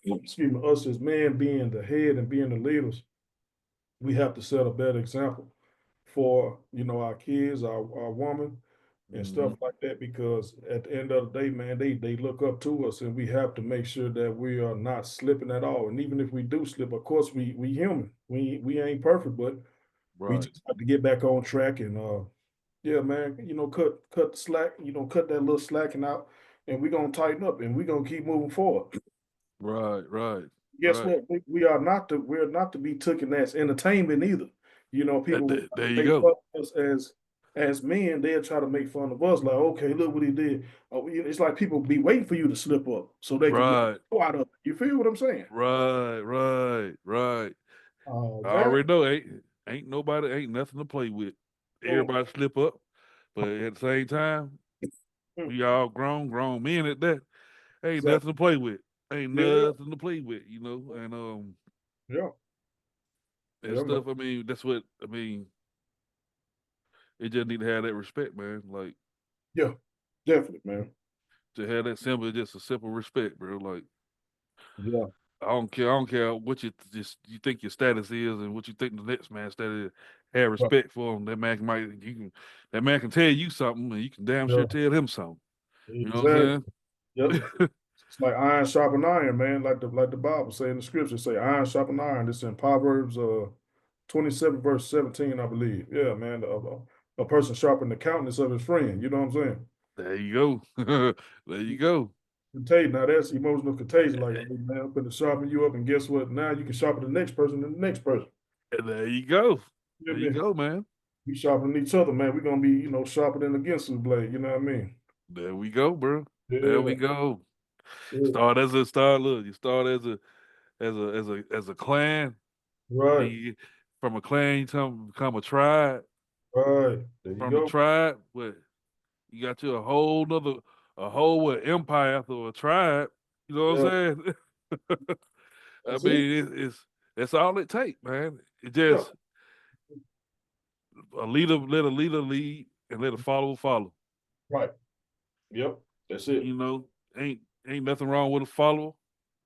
Speaker 1: excuse me, us as men being the head and being the leaders, we have to set a better example for our kids, our woman, and
Speaker 2: Mm-hmm.
Speaker 1: stuff like that. Because at the end of the day, man, they look up to us, and we have to make sure that we are not slipping at all. And even if we do slip, of course, we human. We ain't perfect, but we
Speaker 2: Right.
Speaker 1: just have to get back on track and yeah, man, cut the slack, cut that little slacking out, and we're gonna tighten up and we're gonna keep moving forward.
Speaker 2: Right. Right.
Speaker 1: Guess
Speaker 2: Right.
Speaker 1: what? We're not to be taken as entertainment either. People will
Speaker 2: There you
Speaker 1: make
Speaker 2: go.
Speaker 1: fun of us as men. They'll try to make fun of us, like, okay, look what he did. It's like people be waiting for you to slip up so they can make
Speaker 2: Right.
Speaker 1: go out of it. You feel what I'm saying?
Speaker 2: Right. Right. Right. I
Speaker 1: That
Speaker 2: already know ain't nothing to play with.
Speaker 1: mm,
Speaker 2: Everybody slip up, but at the same time,
Speaker 1: mm,
Speaker 2: we all grown men at that. Ain't
Speaker 1: exactly.
Speaker 2: nothing to play with. Ain't
Speaker 1: Yeah,
Speaker 2: nothing to play with, and
Speaker 1: yeah,
Speaker 2: and
Speaker 1: yeah, man.
Speaker 2: stuff. I mean, that's what I mean. It just need to have that respect, man. Like
Speaker 1: Yeah, definitely, man.
Speaker 2: to have that simple, just a simple respect, bro. Like
Speaker 1: Yeah,
Speaker 2: I don't care what you think your status is and what you think the next man's status is. Have
Speaker 1: right.
Speaker 2: respect for him. That man can tell you something, and you can damn
Speaker 1: Yeah,
Speaker 2: sure tell him something. You know what
Speaker 1: exactly.
Speaker 2: I'm
Speaker 1: Yep.
Speaker 2: saying?
Speaker 1: It's like iron sharpen iron, man. Like the Bible say in the scripture, say iron sharpen iron. It's in Proverbs 27 verse 17, I believe. Yeah, man. A person sharpen the countenance of his friend. You know what I'm saying?
Speaker 2: There you go. There you go.
Speaker 1: Contagion. Now that's emotional contagion. Like, hey, man, I'm gonna sharpen you up, and guess what? Now you can sharpen the next person and the next person.
Speaker 2: And there you go.
Speaker 1: You
Speaker 2: There
Speaker 1: know
Speaker 2: you
Speaker 1: what I mean?
Speaker 2: go, man.
Speaker 1: We sharpening each other, man. We're gonna be, sharpening against the blade. You know what I mean?
Speaker 2: There we go, bro. There
Speaker 1: Yeah.
Speaker 2: we go.
Speaker 1: Yeah.
Speaker 2: Look, you start as a clan, then
Speaker 1: Right.
Speaker 2: from a clan you become a tribe.
Speaker 1: Right. There you
Speaker 2: From the
Speaker 1: go.
Speaker 2: tribe, what you got you a whole empire after a tribe. You know what
Speaker 1: Yeah.
Speaker 2: I'm saying? I
Speaker 1: That's it.
Speaker 2: mean, it's that's all it takes, man. It
Speaker 1: Yeah.
Speaker 2: just let a leader lead and let a follower follow.
Speaker 1: Right. Yep. That's it.
Speaker 2: You know, ain't nothing wrong with a follower.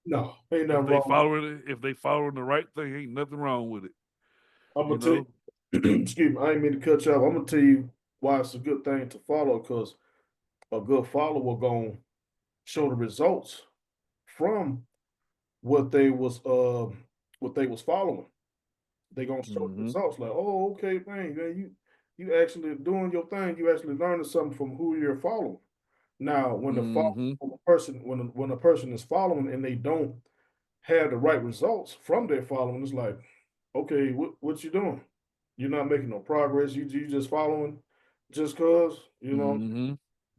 Speaker 1: No, ain't nothing wrong.
Speaker 2: If they following the right thing, ain't nothing wrong with it.
Speaker 1: I'm
Speaker 2: You
Speaker 1: gonna tell
Speaker 2: know?
Speaker 1: you, excuse me, I ain't mean to cut you off. I'm gonna tell you why it's a good thing to follow, because a good follower gonna show the results from what they was following. They gonna show the
Speaker 2: Mm-hmm.
Speaker 1: results like, oh, okay, man, you actually doing your thing. You actually learning something from who you're following. Now,
Speaker 2: Mm-hmm.
Speaker 1: when a person is following and they don't have the right results from their following, it's like, okay, what you doing? You're not making no progress. You just following just cause,
Speaker 2: Mm-hmm.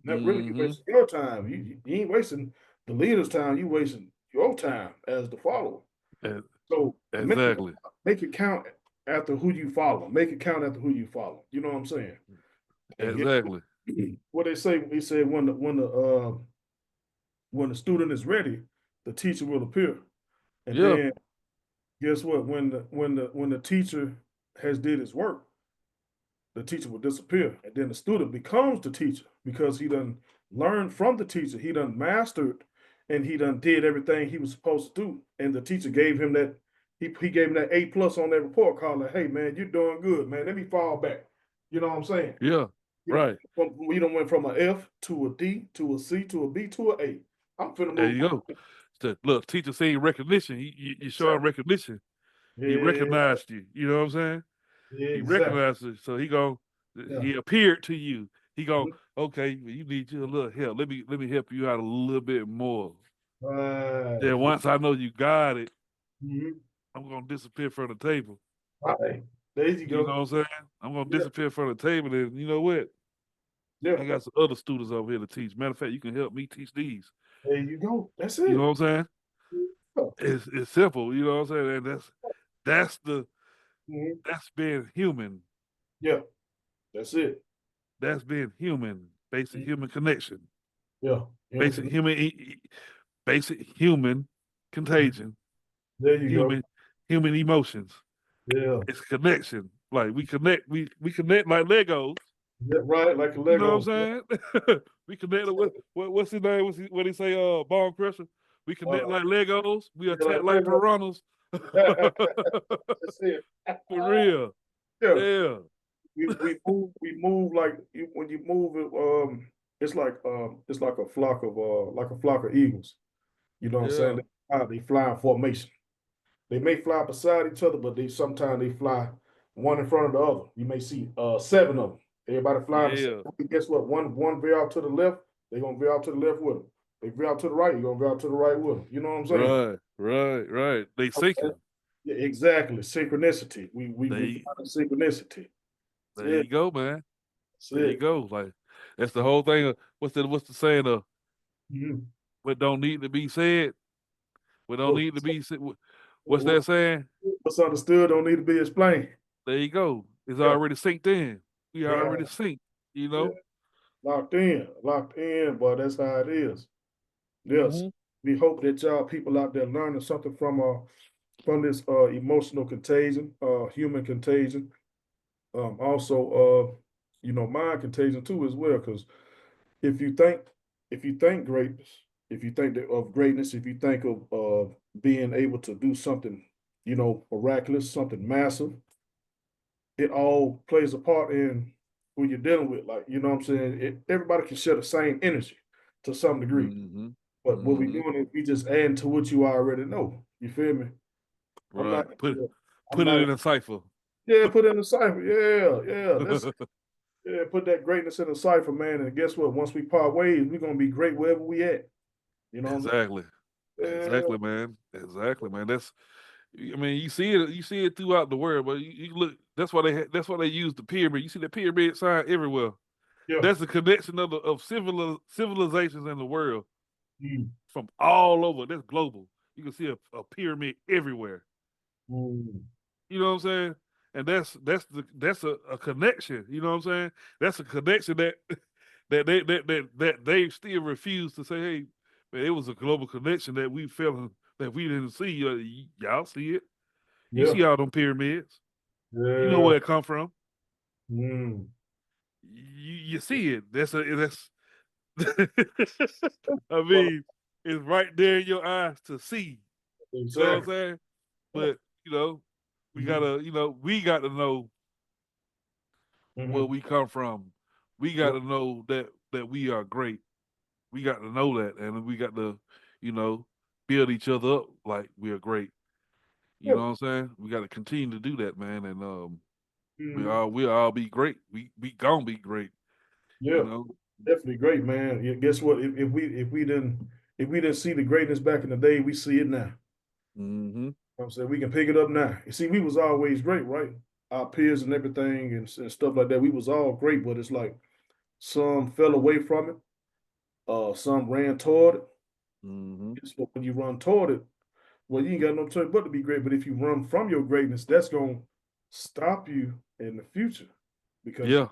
Speaker 1: not really you
Speaker 2: Mm-hmm.
Speaker 1: wasting your time. You ain't wasting the leader's time, you wasting your time as the follower. So
Speaker 2: Exactly.
Speaker 1: make it count after who you follow. Make it count after who you follow. You know what I'm saying? And get
Speaker 2: Exactly.
Speaker 1: what they say. They say when the student is ready, the teacher will appear. And
Speaker 2: Yeah.
Speaker 1: then guess what? When the teacher has did his work, the teacher will disappear. And then the student becomes the teacher because he done learned from the teacher. He done mastered and he done did everything he was supposed to do. And the teacher gave him that, he gave him that A+ on that report card, like, hey man, you're doing good, man. Let me fall back. You know what I'm saying?
Speaker 2: Yeah. Right.
Speaker 1: We don't went from an F to a D to a C to a B to an A. I'm finna
Speaker 2: There
Speaker 1: move
Speaker 2: you go. So, look, teacher saying recognition. You
Speaker 1: on.
Speaker 2: showing recognition. He
Speaker 1: Yeah,
Speaker 2: recognized you. You know what I'm saying?
Speaker 1: yeah,
Speaker 2: He
Speaker 1: exactly.
Speaker 2: recognized it. So
Speaker 1: Yeah.
Speaker 2: he appeared to you. He go,
Speaker 1: Mhm.
Speaker 2: okay, well, you need you a little help. Let me help you out a little bit more.
Speaker 1: Right.
Speaker 2: Then once I know you got it,
Speaker 1: Mhm.
Speaker 2: I'm gonna disappear from the table.
Speaker 1: Right. There you
Speaker 2: You know
Speaker 1: go.
Speaker 2: what I'm saying? I'm gonna
Speaker 1: Yeah.
Speaker 2: disappear from the table, and you know what?
Speaker 1: Yeah.
Speaker 2: I got some other students over here to teach. Matter of fact, you can help me teach these.
Speaker 1: There you go. That's
Speaker 2: You know
Speaker 1: it.
Speaker 2: what I'm saying?
Speaker 1: Yeah.
Speaker 2: It's simple. You know what I'm saying? And that's the
Speaker 1: Mhm.
Speaker 2: that's being human.
Speaker 1: Yeah. That's it.
Speaker 2: That's being human. Basic
Speaker 1: Mhm.
Speaker 2: human connection.
Speaker 1: Yeah. Human
Speaker 2: Basic
Speaker 1: connection.
Speaker 2: human basic human contagion.
Speaker 1: There you go.
Speaker 2: Human human emotions.
Speaker 1: Yeah.
Speaker 2: It's connection. Like we connect like Legos.
Speaker 1: Yeah. Right. Like a
Speaker 2: You know
Speaker 1: Lego.
Speaker 2: what I'm saying? We connect with what's his name? What he say? Bone crusher. We connect
Speaker 1: Uh,
Speaker 2: like Legos. We
Speaker 1: yeah,
Speaker 2: attack
Speaker 1: like
Speaker 2: like
Speaker 1: Lego.
Speaker 2: piranhas.
Speaker 1: That's it.
Speaker 2: For real.
Speaker 1: Yeah.
Speaker 2: Yeah.
Speaker 1: We move like when you move it. It's like a flock of eagles. You know what I'm saying?
Speaker 2: Yeah.
Speaker 1: They fly in formation. They may fly beside each other, but they sometimes they fly one in front of the other. You may see seven of them. Everybody flying the same
Speaker 2: Yeah.
Speaker 1: way. Guess what? One veer out to the left, they're gonna veer out to the left with them. They veer out to the right, you're gonna veer out to the right with them. You know what I'm saying?
Speaker 2: Right. Right. Right. They
Speaker 1: Okay.
Speaker 2: sinking.
Speaker 1: Yeah, exactly. Synchronicity. We
Speaker 2: They
Speaker 1: fly in synchronicity.
Speaker 2: there
Speaker 1: That's
Speaker 2: you
Speaker 1: it.
Speaker 2: go, man.
Speaker 1: That's
Speaker 2: There you
Speaker 1: it.
Speaker 2: go. Like that's the whole thing. Of, what's the saying of
Speaker 1: Mhm.
Speaker 2: what don't need to be said? What don't need to be said? What's
Speaker 1: What-
Speaker 2: that saying?
Speaker 1: What's understood don't need to be explained.
Speaker 2: There you go. It's
Speaker 1: Yeah.
Speaker 2: already synced in. We
Speaker 1: Right.
Speaker 2: already synced, you
Speaker 1: Yeah.
Speaker 2: know?
Speaker 1: Locked in, but that's how it is. Yes.
Speaker 2: Mm-hmm.
Speaker 1: We hope that y'all people out there learning something from this emotional contagion, human contagion. Also mind contagion too as well. Because if you think if you think greatness, if you think of greatness, if you think of being able to do something, miraculous, something massive, it all plays a part in who you're dealing with. Like, you know what I'm saying? Everybody can share the same energy to some degree.
Speaker 2: Mm-hmm.
Speaker 1: But what we're
Speaker 2: Mm-hmm.
Speaker 1: doing is we just adding to what you already know. You feel me? I'm
Speaker 2: Right.
Speaker 1: not,
Speaker 2: Put
Speaker 1: I'm
Speaker 2: put it
Speaker 1: not,
Speaker 2: in a cipher.
Speaker 1: yeah, put it in the cipher. Yeah, yeah. Yeah, put that greatness in the cipher, man. And guess what? Once we part ways, we're gonna be great wherever we at. You know what I'm
Speaker 2: Exactly.
Speaker 1: saying?
Speaker 2: Exactly, man. Exactly, man. I mean, you see it throughout the world, but you look. That's why they use the pyramid. You see the pyramid sign everywhere.
Speaker 1: Yeah.
Speaker 2: That's the connection of civilizations in the world
Speaker 1: Mm.
Speaker 2: from all over. That's global. You can see a pyramid everywhere.
Speaker 1: Mm.
Speaker 2: You know what I'm saying? And that's a connection. You know what I'm saying? That's a connection that they still refuse to say, hey, man, it was a global connection that we felt that we didn't see. Y'all see it. You
Speaker 1: Yeah.
Speaker 2: see all them pyramids. You know
Speaker 1: Yeah.
Speaker 2: where it come from.
Speaker 1: Mm.
Speaker 2: You see it. That's I
Speaker 1: Well,
Speaker 2: mean, it's right there in your eyes to see. You know what I'm
Speaker 1: exactly.
Speaker 2: saying?
Speaker 1: Yeah.
Speaker 2: But we
Speaker 1: Mm-hmm.
Speaker 2: got to know where
Speaker 1: Mm-hmm.
Speaker 2: we come from. We got
Speaker 1: Yeah.
Speaker 2: to know that we are great. We got to know that, and we got to, you know, build each other up like we are great. You
Speaker 1: Yeah.
Speaker 2: know what I'm saying? We got to continue to do that, man, and
Speaker 1: Mm.
Speaker 2: we all be great. We gonna be great. You
Speaker 1: Yeah.
Speaker 2: know.
Speaker 1: Definitely great, man. Yeah, guess what? If we didn't see the greatness back in the day, we see it now.
Speaker 2: Mm-hmm.
Speaker 1: I'm saying we can pick it up now. You see, we was always great, right? Our peers and everything and stuff like that. We was all great, but it's like some fell away from it. Some ran toward it.
Speaker 2: Mm-hmm.
Speaker 1: Guess what? When you run toward it, well, you ain't got no choice but to be great. But if you run from your greatness, that's gonna stop you in the future because
Speaker 2: Yeah.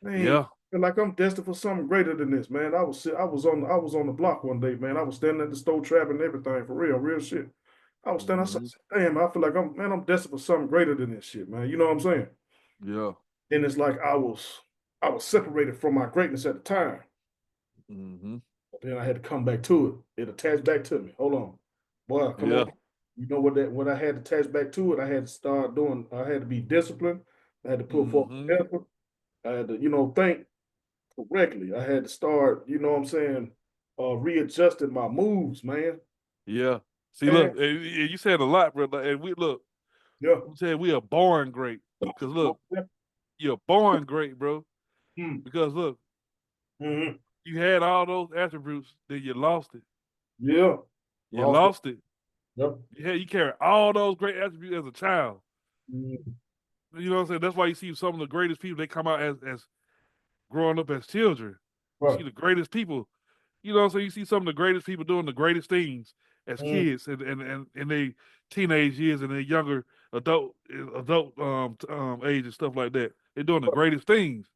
Speaker 1: man,
Speaker 2: Yeah.
Speaker 1: feel like I'm destined for something greater than this, man. I was on the block one day, man. I was standing at the store trapping and everything for real shit. I was standing. I said,
Speaker 2: Mm-hmm.
Speaker 1: damn, I feel like I'm destined for something greater than this shit, man. You know what I'm saying?
Speaker 2: Yeah.
Speaker 1: And it's like I was separated from my greatness at the time.
Speaker 2: Mm-hmm.
Speaker 1: But then I had to come back to it. It attached back to me. Hold on, boy, come on.
Speaker 2: Yeah.
Speaker 1: You know what I had to attach back to it? I had to start doing. I had to be disciplined. I had to put forth
Speaker 2: Mm-hmm.
Speaker 1: effort. I had to, think correctly. I had to start, you know what I'm saying, readjusting my moves, man.
Speaker 2: Yeah. See,
Speaker 1: And
Speaker 2: look, and you said a lot, brother. And we look,
Speaker 1: yeah.
Speaker 2: I'm saying we are born great. Cause look, you're born great, bro.
Speaker 1: Mm,
Speaker 2: Because look,
Speaker 1: hmm.
Speaker 2: you had all those attributes, then you lost it.
Speaker 1: Yeah.
Speaker 2: You
Speaker 1: Lost it.
Speaker 2: lost it.
Speaker 1: Yep.
Speaker 2: You carry all those great attributes as a child.
Speaker 1: Mm,
Speaker 2: You know what I'm saying? That's why you see some of the greatest people, they come out as growing up as children. You
Speaker 1: right.
Speaker 2: see the greatest people. You know what I'm saying? You see some of the greatest people doing the greatest things as
Speaker 1: Mm,
Speaker 2: kids and in their teenage years and their younger adult age and stuff like that. They're doing the greatest things.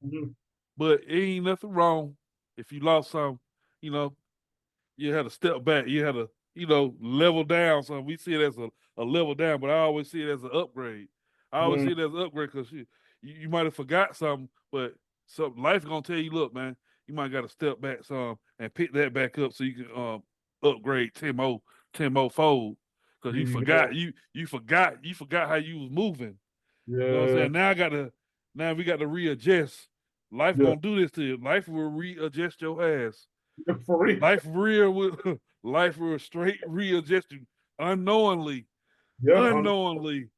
Speaker 1: mhm.
Speaker 2: But it ain't nothing wrong if you lost some, you know, you had to step back. You had to, level down. So we see it as a level down, but I always see it as an upgrade. I always
Speaker 1: Mm,
Speaker 2: see it as an upgrade because you might have forgot something, but some life gonna tell you, look, man, you might got to step back some and pick that back up so you can upgrade 10 more fold because you
Speaker 1: yeah.
Speaker 2: forgot you forgot how you was moving. You know what I'm
Speaker 1: Yeah.
Speaker 2: saying? Now we got to readjust. Life
Speaker 1: Yeah.
Speaker 2: gonna do this to you. Life will readjust your ass.
Speaker 1: For real.
Speaker 2: Life will straight readjust you unknowingly,
Speaker 1: Yeah.
Speaker 2: unknowingly.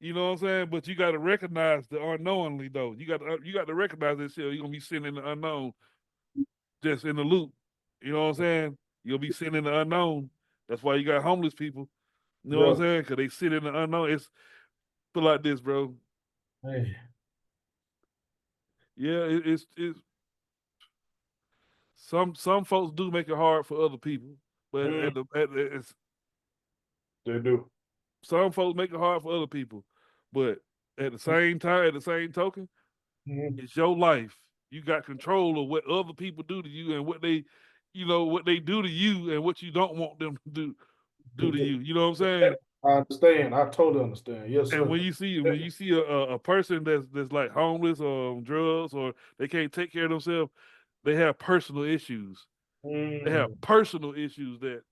Speaker 2: You know what I'm saying? But you got to recognize the unknowingly though. You got to recognize this shit. You're gonna be sitting in the unknown, just in the loop. You know what I'm saying? You'll be sitting in the unknown. That's why you got homeless people. You know what I'm
Speaker 1: Yeah.
Speaker 2: saying? Because they sit in the unknown. It's feel like this, bro.
Speaker 1: Hey.
Speaker 2: Yeah, it's some folks do make it hard for other people, but
Speaker 1: Mm,
Speaker 2: it's
Speaker 1: they do.
Speaker 2: some folks make it hard for other people. But at the same time, at the same token,
Speaker 1: Mm,
Speaker 2: it's your life. You got control of what other people do to you and what they do to you and what you don't want them to do to you. You know what I'm saying?
Speaker 1: I understand. I totally understand. Yes,
Speaker 2: And
Speaker 1: sir.
Speaker 2: when you see a person that's like homeless or on drugs or they can't take care of themselves, they have personal issues. They have
Speaker 1: Mm,
Speaker 2: personal issues that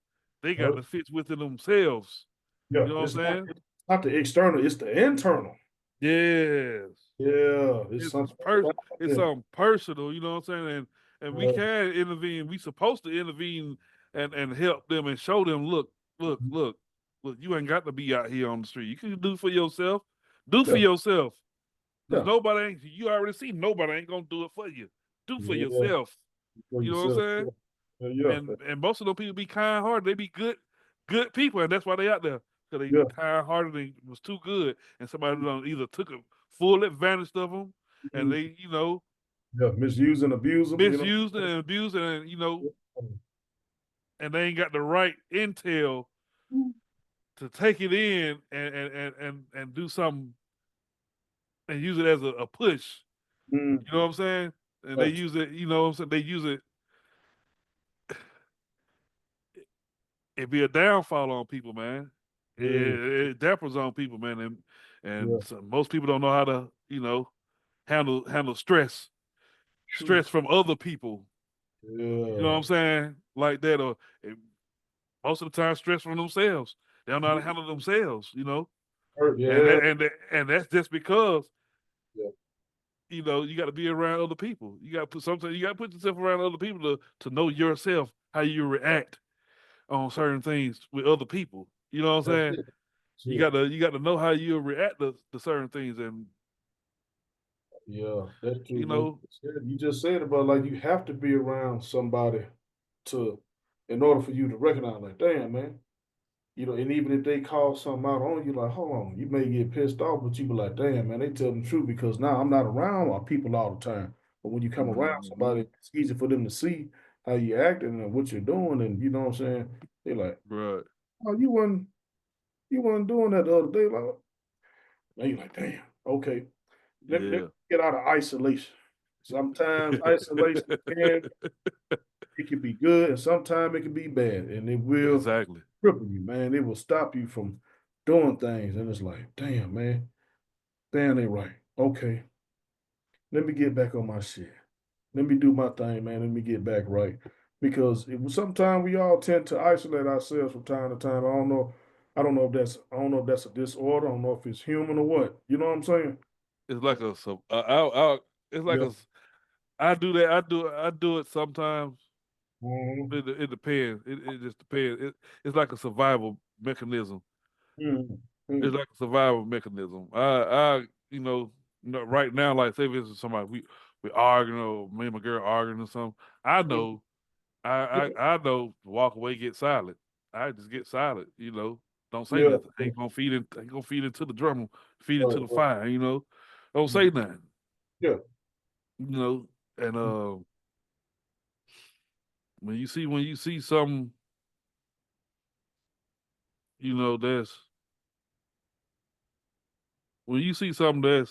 Speaker 2: they got
Speaker 1: yeah.
Speaker 2: to fix within themselves.
Speaker 1: Yeah.
Speaker 2: You know what I'm saying?
Speaker 1: It's not the external, it's the internal.
Speaker 2: Yes.
Speaker 1: Yeah. It's
Speaker 2: It's
Speaker 1: something
Speaker 2: person.
Speaker 1: about
Speaker 2: It's
Speaker 1: them.
Speaker 2: something personal. You know what I'm saying? And we
Speaker 1: Yeah.
Speaker 2: can intervene. We supposed to intervene and help them and show them. Look. You ain't got to be out here on the street. You can do for yourself. Do for
Speaker 1: Yeah.
Speaker 2: yourself. Because
Speaker 1: Yeah.
Speaker 2: nobody ain't. You already see nobody ain't gonna do it for you. Do for
Speaker 1: Yeah.
Speaker 2: yourself.
Speaker 1: For
Speaker 2: You know what I'm
Speaker 1: yourself.
Speaker 2: saying?
Speaker 1: Yeah. Yeah. Yeah.
Speaker 2: And most of them people be kind hearted. They be good people, and that's why they out there. Because they
Speaker 1: Yeah.
Speaker 2: kind hearted and was too good, and somebody done either took a full advantage of them, and
Speaker 1: Mm,
Speaker 2: they
Speaker 1: yeah. Misuse and abuse them, you know.
Speaker 2: misused and abused, and and they ain't got the right intel to take it in and do something and use it as a push.
Speaker 1: Mm,
Speaker 2: You know what I'm saying? And they
Speaker 1: right.
Speaker 2: use it. You know what I'm saying? They use it. It be a downfall on people, man.
Speaker 1: Yeah.
Speaker 2: It dampers on people, man, and
Speaker 1: Yeah.
Speaker 2: so most people don't know how to, handle stress,
Speaker 1: True.
Speaker 2: stress from other people. You know what
Speaker 1: Yeah.
Speaker 2: I'm saying, like that, or most of the time, stress from themselves. They don't know how to handle themselves, and
Speaker 1: Yeah.
Speaker 2: and that's just because
Speaker 1: Yeah.
Speaker 2: you got to be around other people. You got to put yourself around other people to know yourself how you react on certain things with other people. You know what I'm
Speaker 1: That's
Speaker 2: saying?
Speaker 1: it. That's
Speaker 2: You
Speaker 1: it.
Speaker 2: got to you got to know how you react to certain things, and
Speaker 1: Yeah, that's
Speaker 2: you
Speaker 1: true. Like
Speaker 2: know,
Speaker 1: you just said about like you have to be around somebody to in order for you to recognize like, damn man. And even if they call something out on you, like, hold on, you may get pissed off, but you be like, damn man, they tell the truth because now I'm not around our people all the time. But when you come around
Speaker 2: mhm,
Speaker 1: somebody, it's easy for them to see how you acting and what you're doing, and you know what I'm saying? They like,
Speaker 2: right,
Speaker 1: oh, you wasn't doing that the other day. Like, and you like, damn, okay. Let me
Speaker 2: yeah,
Speaker 1: get out of isolation. Sometimes isolation it can be good and sometimes it can be bad. And it will
Speaker 2: exactly,
Speaker 1: cripple you, man. It will stop you from doing things. And it's like, damn, man, damn, they right. Okay, let me get back on my shit. Let me do my thing, man. Let me get back right. Because sometimes we all tend to isolate ourselves from time to time. I don't know. I don't know if that's a disorder. I don't know if it's human or what. You know what I'm saying?
Speaker 2: it's like it's like
Speaker 1: Yeah.
Speaker 2: a, I do that, I do it sometimes,
Speaker 1: Mm-hmm.
Speaker 2: It depends. It just depends. It's like a survival mechanism. It's
Speaker 1: Mm-hmm.
Speaker 2: like a survival mechanism. Right now, like say this is somebody we arguing or me and my girl arguing or something. I know, I know. To walk away, get silent. I just get silent. Don't say
Speaker 1: Yeah.
Speaker 2: nothing. Ain't gonna feed into the drum. Feed
Speaker 1: Right,
Speaker 2: into the
Speaker 1: right.
Speaker 2: fire. Don't
Speaker 1: Mhm.
Speaker 2: say nothing.
Speaker 1: Yeah.
Speaker 2: You know, and when you see something, that's when you see something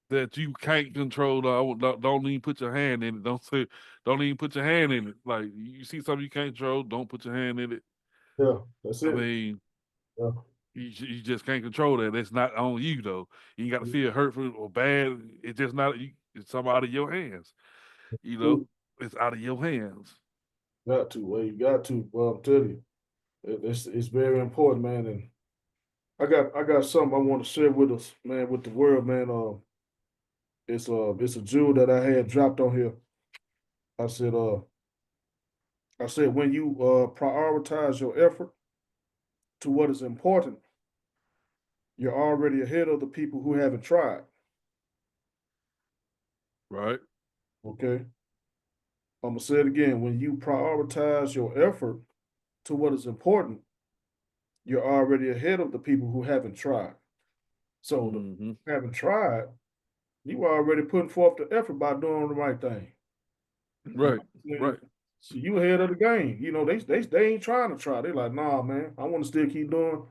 Speaker 2: that you can't control, don't even put your hand in it. Don't even put your hand in it. Like you see something you can't control, don't put your hand in it.
Speaker 1: Yeah. That's
Speaker 2: I
Speaker 1: it.
Speaker 2: mean,
Speaker 1: Yeah.
Speaker 2: you just can't control that. It's not on you though. You ain't got to feel hurtful or bad. It's just not you. It's something out of your hands. You know,
Speaker 1: Ooh,
Speaker 2: it's out of your hands.
Speaker 1: got to. Well, you got to. Well, I'm telling you, it's very important, man. And I got something I want to share with us, man, with the world, man. It's a jewel that I had dropped on here. I said, when you prioritize your effort to what is important, you're already ahead of the people who haven't tried.
Speaker 2: Right.
Speaker 1: Okay. I'm gonna say it again. When you prioritize your effort to what is important, you're already ahead of the people who haven't tried. So the
Speaker 2: Hmm.
Speaker 1: who haven't tried, you are already putting forth the effort by doing the right thing. You know
Speaker 2: Right.
Speaker 1: what I'm saying?
Speaker 2: Right.
Speaker 1: So you ahead of the game. They ain't trying to try. They like, nah, man, I want to still keep doing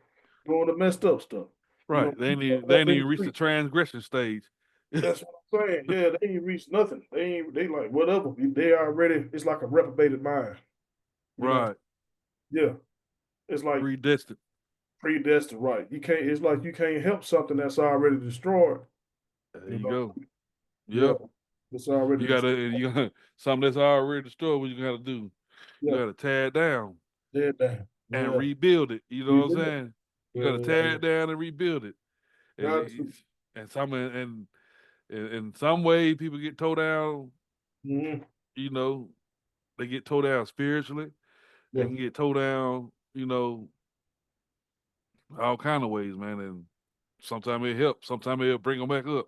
Speaker 1: the messed up stuff.
Speaker 2: Right. They
Speaker 1: Keep
Speaker 2: ain't even,
Speaker 1: fucking
Speaker 2: they
Speaker 1: up
Speaker 2: ain't
Speaker 1: in the
Speaker 2: even reached the
Speaker 1: street.
Speaker 2: transgression stage.
Speaker 1: That's what I'm saying. Yeah, they ain't reached nothing. They like whatever. They already. It's like a reprobated mind. You know.
Speaker 2: Right.
Speaker 1: Yeah. It's like
Speaker 2: Predestined.
Speaker 1: predestined. Right. You can't. It's like you can't help something that's already destroyed.
Speaker 2: There
Speaker 1: You
Speaker 2: you
Speaker 1: know.
Speaker 2: go.
Speaker 1: Yeah.
Speaker 2: Yeah.
Speaker 1: It's already destroyed.
Speaker 2: You got something that's already destroyed. What you got to do? You
Speaker 1: Yeah.
Speaker 2: got to tear it down
Speaker 1: Dead down.
Speaker 2: and
Speaker 1: Yeah.
Speaker 2: rebuild it. You know what I'm
Speaker 1: Rebuild.
Speaker 2: saying? You got to tear
Speaker 1: Yeah.
Speaker 2: it down and rebuild it. And
Speaker 1: Got to.
Speaker 2: in some way, people get towed down.
Speaker 1: Mm-hmm.
Speaker 2: You know, they get towed down spiritually. They
Speaker 1: Yeah.
Speaker 2: can get towed down. All kind of ways, man. And sometimes it helps. Sometimes it'll bring them back up.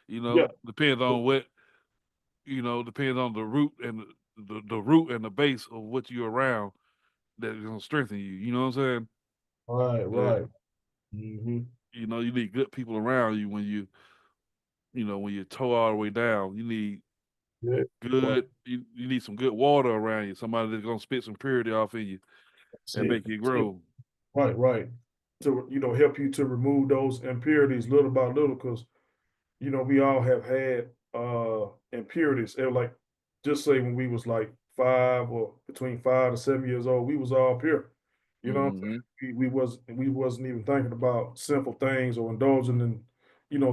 Speaker 1: Yeah.
Speaker 2: Depends on what. Depends on the root and the root and the base of what you're around that's gonna strengthen you. You know what I'm
Speaker 1: Right.
Speaker 2: saying?
Speaker 1: Right. Mm-hmm.
Speaker 2: You need good people around you when you toe all the way down. You need
Speaker 1: Yeah. Right.
Speaker 2: you need some good water around you. Somebody that's gonna spit some purity off in you
Speaker 1: That's
Speaker 2: and
Speaker 1: it.
Speaker 2: make you
Speaker 1: That's it.
Speaker 2: grow.
Speaker 1: Right. Right. To help you to remove those impurities little by little, because we all have had impurities. And like, just say when we was like 5 or between 5 to 7 years old, we was all pure. You know what I'm
Speaker 2: Hmm.
Speaker 1: saying? We wasn't even thinking about sinful things or indulging in,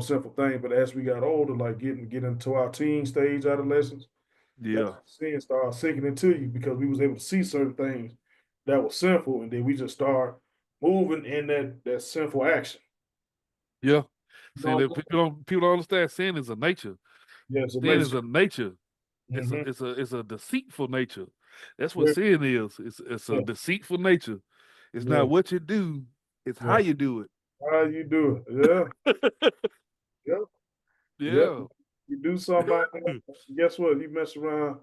Speaker 1: sinful things. But as we got older, like getting into our teen stage, adolescence, that's
Speaker 2: Yeah.
Speaker 1: when sin started sinking into you, because we was able to see certain things that were sinful, and then we just start moving in that sinful action.
Speaker 2: Yeah.
Speaker 1: You
Speaker 2: See
Speaker 1: know
Speaker 2: that
Speaker 1: what I'm
Speaker 2: people don't understand sin is a nature.
Speaker 1: saying? Yeah, it's a
Speaker 2: Sin is
Speaker 1: nature.
Speaker 2: a nature.
Speaker 1: Mm-hmm.
Speaker 2: It's a deceitful nature. That's what
Speaker 1: Yeah,
Speaker 2: sin is. It's a
Speaker 1: yeah,
Speaker 2: deceitful nature. It's
Speaker 1: yeah,
Speaker 2: not what you do, it's how
Speaker 1: yeah.
Speaker 2: you do
Speaker 1: How you do it? Yeah,
Speaker 2: it.
Speaker 1: yeah, yeah.
Speaker 2: Yeah.
Speaker 1: You do something like that, guess what? You mess around,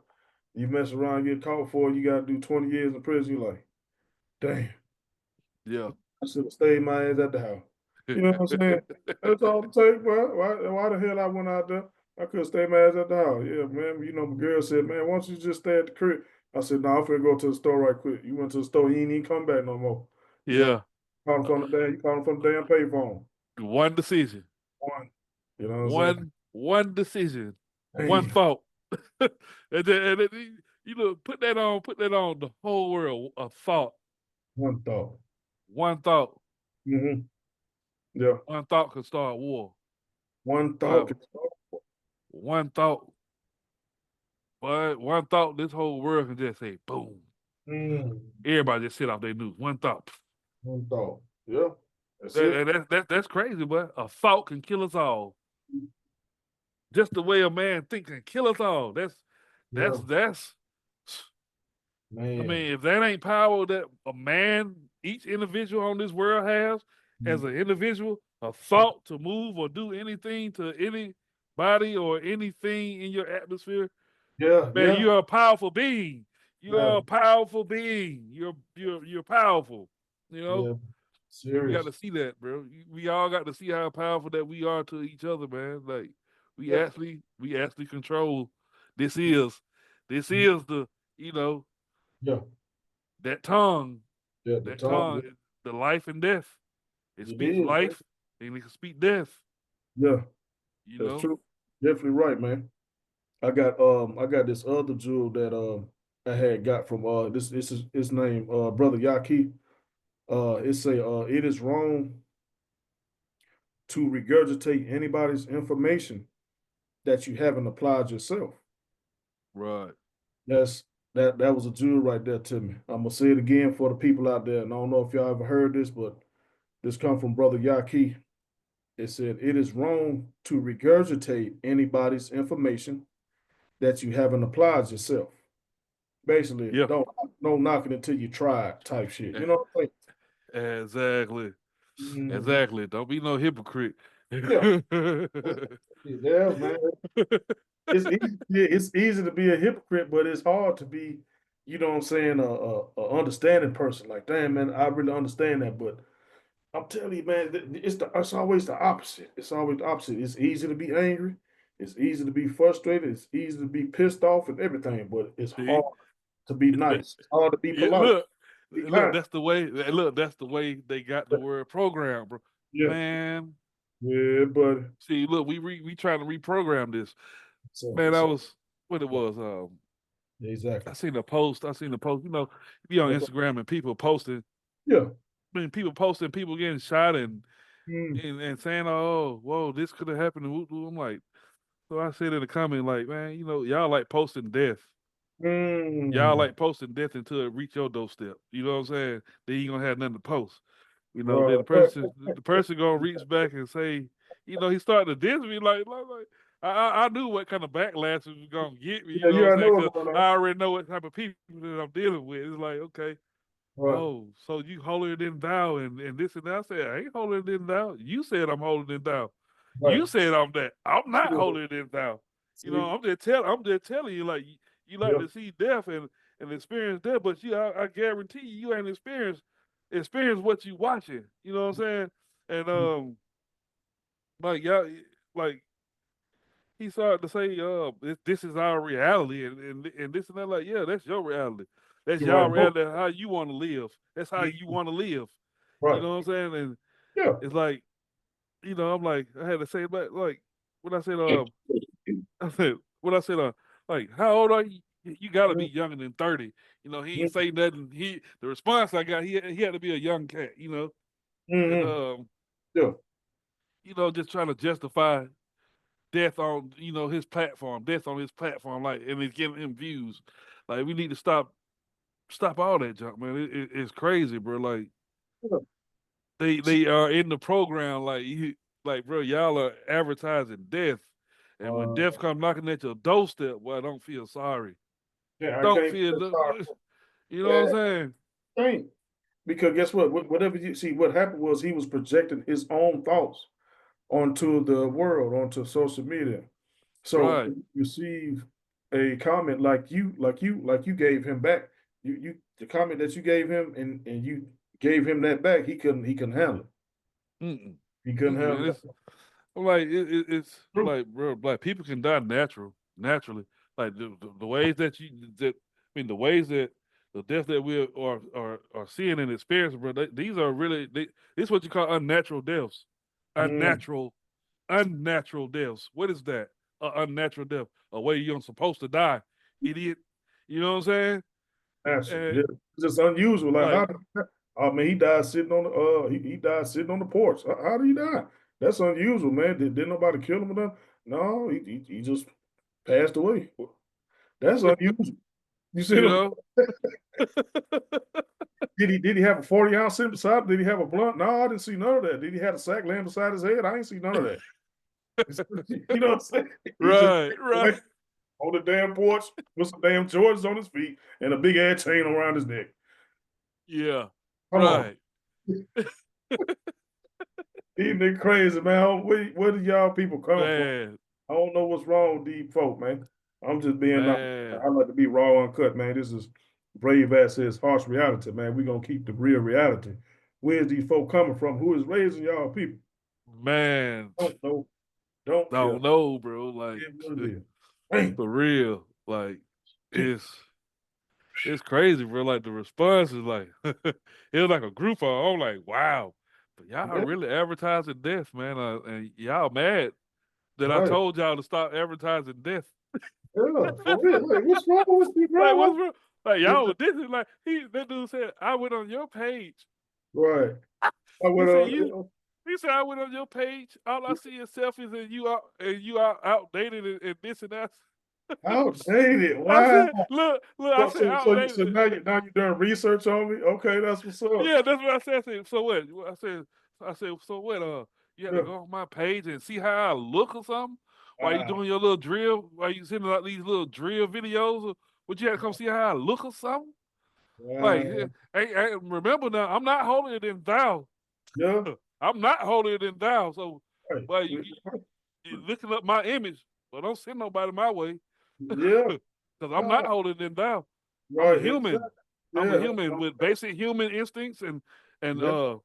Speaker 1: get caught for it, you gotta do 20 years in prison. You're like, damn,
Speaker 2: Yeah.
Speaker 1: I should have stayed my ass at the house. You know what I'm saying? That's all it takes, bro. Why the hell I went out there? I could have stayed my ass at the house. Yeah, man. My girl said, man, why don't you just stay at the crib? I said, no, I'm finna go to the store right quick. You went to the store, you ain't even come back no more. You know,
Speaker 2: Yeah. Uh,
Speaker 1: you calling from the damn payphone.
Speaker 2: One decision.
Speaker 1: One. You know what I'm saying?
Speaker 2: One decision. One
Speaker 1: Damn.
Speaker 2: thought. Put that on the whole world. A thought.
Speaker 1: One thought.
Speaker 2: One thought.
Speaker 1: Mm-hmm. Yeah.
Speaker 2: One thought could start war.
Speaker 1: One thought
Speaker 2: Wow.
Speaker 1: can start.
Speaker 2: One thought. But one thought, this whole world can just say boom.
Speaker 1: Mm.
Speaker 2: Everybody just sit off their news. One thought.
Speaker 1: One thought. Yeah. That's it.
Speaker 2: That's crazy, but a thought can kill us all. Just the way a man thinks can kill us all.
Speaker 1: Yeah.
Speaker 2: That's
Speaker 1: Man.
Speaker 2: I mean, if that ain't power that a man, each individual on this world has as an individual, a thought to move or do anything to anybody or anything in your atmosphere,
Speaker 1: Yeah,
Speaker 2: man,
Speaker 1: yeah,
Speaker 2: you're a powerful being.
Speaker 1: yeah,
Speaker 2: You're a powerful being. You're powerful. You know,
Speaker 1: yeah.
Speaker 2: we got
Speaker 1: Serious.
Speaker 2: to see that, bro. We all got to see how powerful that we are to each other, man. Like
Speaker 1: Yeah,
Speaker 2: we actually control. This is this is the you know
Speaker 1: yeah,
Speaker 2: that tongue,
Speaker 1: yeah. The
Speaker 2: that
Speaker 1: time.
Speaker 2: tongue, the life and death. It
Speaker 1: It
Speaker 2: speaks
Speaker 1: is, man.
Speaker 2: life and it can speak death.
Speaker 1: Yeah,
Speaker 2: You
Speaker 1: that's
Speaker 2: know,
Speaker 1: true. Definitely right, man. I got this other jewel that I had got from this is his name Brother Yaki. It say it is wrong to regurgitate anybody's information that you haven't applied yourself.
Speaker 2: right?
Speaker 1: That's that was a jewel right there to me. I'm gonna say it again for the people out there, and I don't know if y'all ever heard this, but this come from Brother Yaki. It said it is wrong to regurgitate anybody's information that you haven't applied yourself. Basically,
Speaker 2: Yeah,
Speaker 1: don't knock it until you try it type shit. You
Speaker 2: eh,
Speaker 1: know what
Speaker 2: exactly,
Speaker 1: I'm saying?
Speaker 2: exactly. Don't be no hypocrite.
Speaker 1: Yeah, yeah, man. It's easy, yeah, it's easy to be a hypocrite, but it's hard to be, you know what I'm saying, a understanding person. Like, damn, man, I really understand that, but I'm telling you, man, it's always the opposite. It's always the opposite. It's easy to be angry. It's easy to be frustrated. It's easy to be pissed off and everything, but it's
Speaker 2: See,
Speaker 1: hard to be
Speaker 2: that,
Speaker 1: nice. It's hard to be
Speaker 2: yeah,
Speaker 1: polite. Be
Speaker 2: look,
Speaker 1: kind.
Speaker 2: that's the way. Look, that's the way they got the word program, bro.
Speaker 1: Yeah,
Speaker 2: Man,
Speaker 1: yeah, buddy.
Speaker 2: see, look, we trying to reprogram this.
Speaker 1: So,
Speaker 2: Man, I
Speaker 1: so
Speaker 2: was what it was.
Speaker 1: exactly.
Speaker 2: I seen a post. I seen a post. You know, be on
Speaker 1: Okay.
Speaker 2: Instagram and people posting.
Speaker 1: Yeah.
Speaker 2: I mean, people posting, people getting shot
Speaker 1: Mm,
Speaker 2: and saying, "Oh, whoa, this could have happened." I'm like, so I said in the comment, like, man, y'all like posting death. Y'all
Speaker 1: mm,
Speaker 2: like posting death until it reach your doorstep. You know what I'm saying? Then you gonna have nothing to post. Then
Speaker 1: right.
Speaker 2: the person gonna reach back and say, he started to diss me like I knew what kind of backlash it was gonna get me. You
Speaker 1: Yeah,
Speaker 2: know what
Speaker 1: yeah,
Speaker 2: I'm
Speaker 1: I know
Speaker 2: saying?
Speaker 1: what's
Speaker 2: Because
Speaker 1: going
Speaker 2: I
Speaker 1: on.
Speaker 2: already know what type of people that I'm dealing with. It's like, okay,
Speaker 1: Right,
Speaker 2: oh, so you holier than thou and this and that. I said, I ain't holier than thou. You said I'm holier than thou.
Speaker 1: right.
Speaker 2: You said I'm that. I'm not
Speaker 1: Yeah,
Speaker 2: holier than thou.
Speaker 1: see,
Speaker 2: I'm just telling you, like you like
Speaker 1: yeah,
Speaker 2: to see death and experience death, but I guarantee you ain't experience what you watching. You know what I'm saying? And like y'all, like he started to say, this is our reality, and this and that. Like, yeah, that's your reality. That's
Speaker 1: you're
Speaker 2: y'all
Speaker 1: right. Both.
Speaker 2: reality. How you want to live. That's how you want to live. You
Speaker 1: Right.
Speaker 2: know what I'm saying? And
Speaker 1: Yeah.
Speaker 2: it's like, I'm like, I had to say, like when I said, I said, when I said, like, how old are you? You got to be younger than 30. He ain't say nothing. The response I got, he had to be a young cat. And
Speaker 1: Mm-hmm. Yeah.
Speaker 2: just trying to justify death on death on his platform, like, and it's giving him views. Like, we need to stop all that junk, man. It's crazy, bro. Like,
Speaker 1: Yeah.
Speaker 2: they are in the program, like like, bro, y'all are advertising death, and when
Speaker 1: Uh,
Speaker 2: death come knocking at your doorstep, well, don't feel sorry.
Speaker 1: yeah, I
Speaker 2: Don't
Speaker 1: can't
Speaker 2: feel,
Speaker 1: start.
Speaker 2: you know what
Speaker 1: Yeah,
Speaker 2: I'm saying?
Speaker 1: ain't. Because guess what? Whatever you see, what happened was he was projecting his own thoughts onto the world, onto social media. So
Speaker 2: Right.
Speaker 1: when you receive a comment like you gave him back. The comment that you gave him and you gave him that back, he couldn't handle it.
Speaker 2: Mm-mm.
Speaker 1: He couldn't
Speaker 2: Mm-mm, man.
Speaker 1: handle
Speaker 2: I'm like, it's
Speaker 1: it.
Speaker 2: like, bro, like people can die naturally. Like the ways the ways that the death that we are seeing and experiencing, bro. These are really, this is what you call unnatural deaths.
Speaker 1: Mm,
Speaker 2: Unnatural, unnatural deaths. What is that? Unnatural death. A way you're supposed to die, idiot. You know what I'm saying?
Speaker 1: actually,
Speaker 2: And
Speaker 1: yeah. It's just unusual. Like
Speaker 2: like,
Speaker 1: how I mean, he died sitting on the he died sitting on the porch. How did he die? That's unusual, man. Didn't nobody kill him or nothing? No, he just passed away. That's unusual. You see
Speaker 2: you
Speaker 1: him?
Speaker 2: know,
Speaker 1: Did he have a 40 ounce sitting beside him? Did he have a blunt? No, I didn't see none of that. Did he have a sack laying beside his head? I ain't see none of that. You know what I'm saying? He just
Speaker 2: right, right.
Speaker 1: on the damn porch with some damn Jordans on his feet and a big ass chain around his neck.
Speaker 2: Yeah.
Speaker 1: Come on.
Speaker 2: Right.
Speaker 1: These niggas crazy, man. Where do y'all people come from?
Speaker 2: Man.
Speaker 1: I don't know what's wrong with these folk, man. I'm just being honest.
Speaker 2: Man.
Speaker 1: I like to be raw, uncut, man. This is Brave Assets, harsh reality, man. We gonna keep the real reality. Where's these folk coming from? Who is raising y'all people?
Speaker 2: Man.
Speaker 1: Don't know. Don't care.
Speaker 2: Don't know, bro. Like
Speaker 1: It is what it is. Dang.
Speaker 2: for real. Like it's crazy, bro. Like the response is like it was like a group of I'm like, wow. But y'all are
Speaker 1: Yeah,
Speaker 2: really advertising death, man. And y'all mad that I
Speaker 1: right.
Speaker 2: told y'all to stop advertising death.
Speaker 1: Yeah, for real. Like, what's wrong with you,
Speaker 2: Like
Speaker 1: bro?
Speaker 2: what's real? Like y'all this is like that dude said, I went on your page.
Speaker 1: Right. I
Speaker 2: He
Speaker 1: went
Speaker 2: said
Speaker 1: on,
Speaker 2: you he said I went on your page. All I see is selfies and you are outdated and this and that.
Speaker 1: outdated.
Speaker 2: I
Speaker 1: Wow.
Speaker 2: said, look, I said
Speaker 1: So
Speaker 2: outdated.
Speaker 1: now you done research on me? Okay, that's what's up.
Speaker 2: Yeah, that's what I said. I said, so what? I said, so what? You had to
Speaker 1: Yeah.
Speaker 2: go on my page and see how I look or something while you
Speaker 1: Wow.
Speaker 2: doing your little drill, while you sending out these little drill videos. Or, would you have to come see how I look or something? Like,
Speaker 1: Wow.
Speaker 2: hey, remember now, I'm not holier than thou.
Speaker 1: Yeah.
Speaker 2: I'm not holier than thou. So,
Speaker 1: Right.
Speaker 2: well, you looking up my image, but don't send nobody my way
Speaker 1: Yeah.
Speaker 2: because I'm
Speaker 1: Yeah.
Speaker 2: not holier than thou. I'm a
Speaker 1: Right.
Speaker 2: human.
Speaker 1: Exactly.
Speaker 2: I'm a
Speaker 1: Yeah.
Speaker 2: human with basic human instincts and
Speaker 1: Yeah.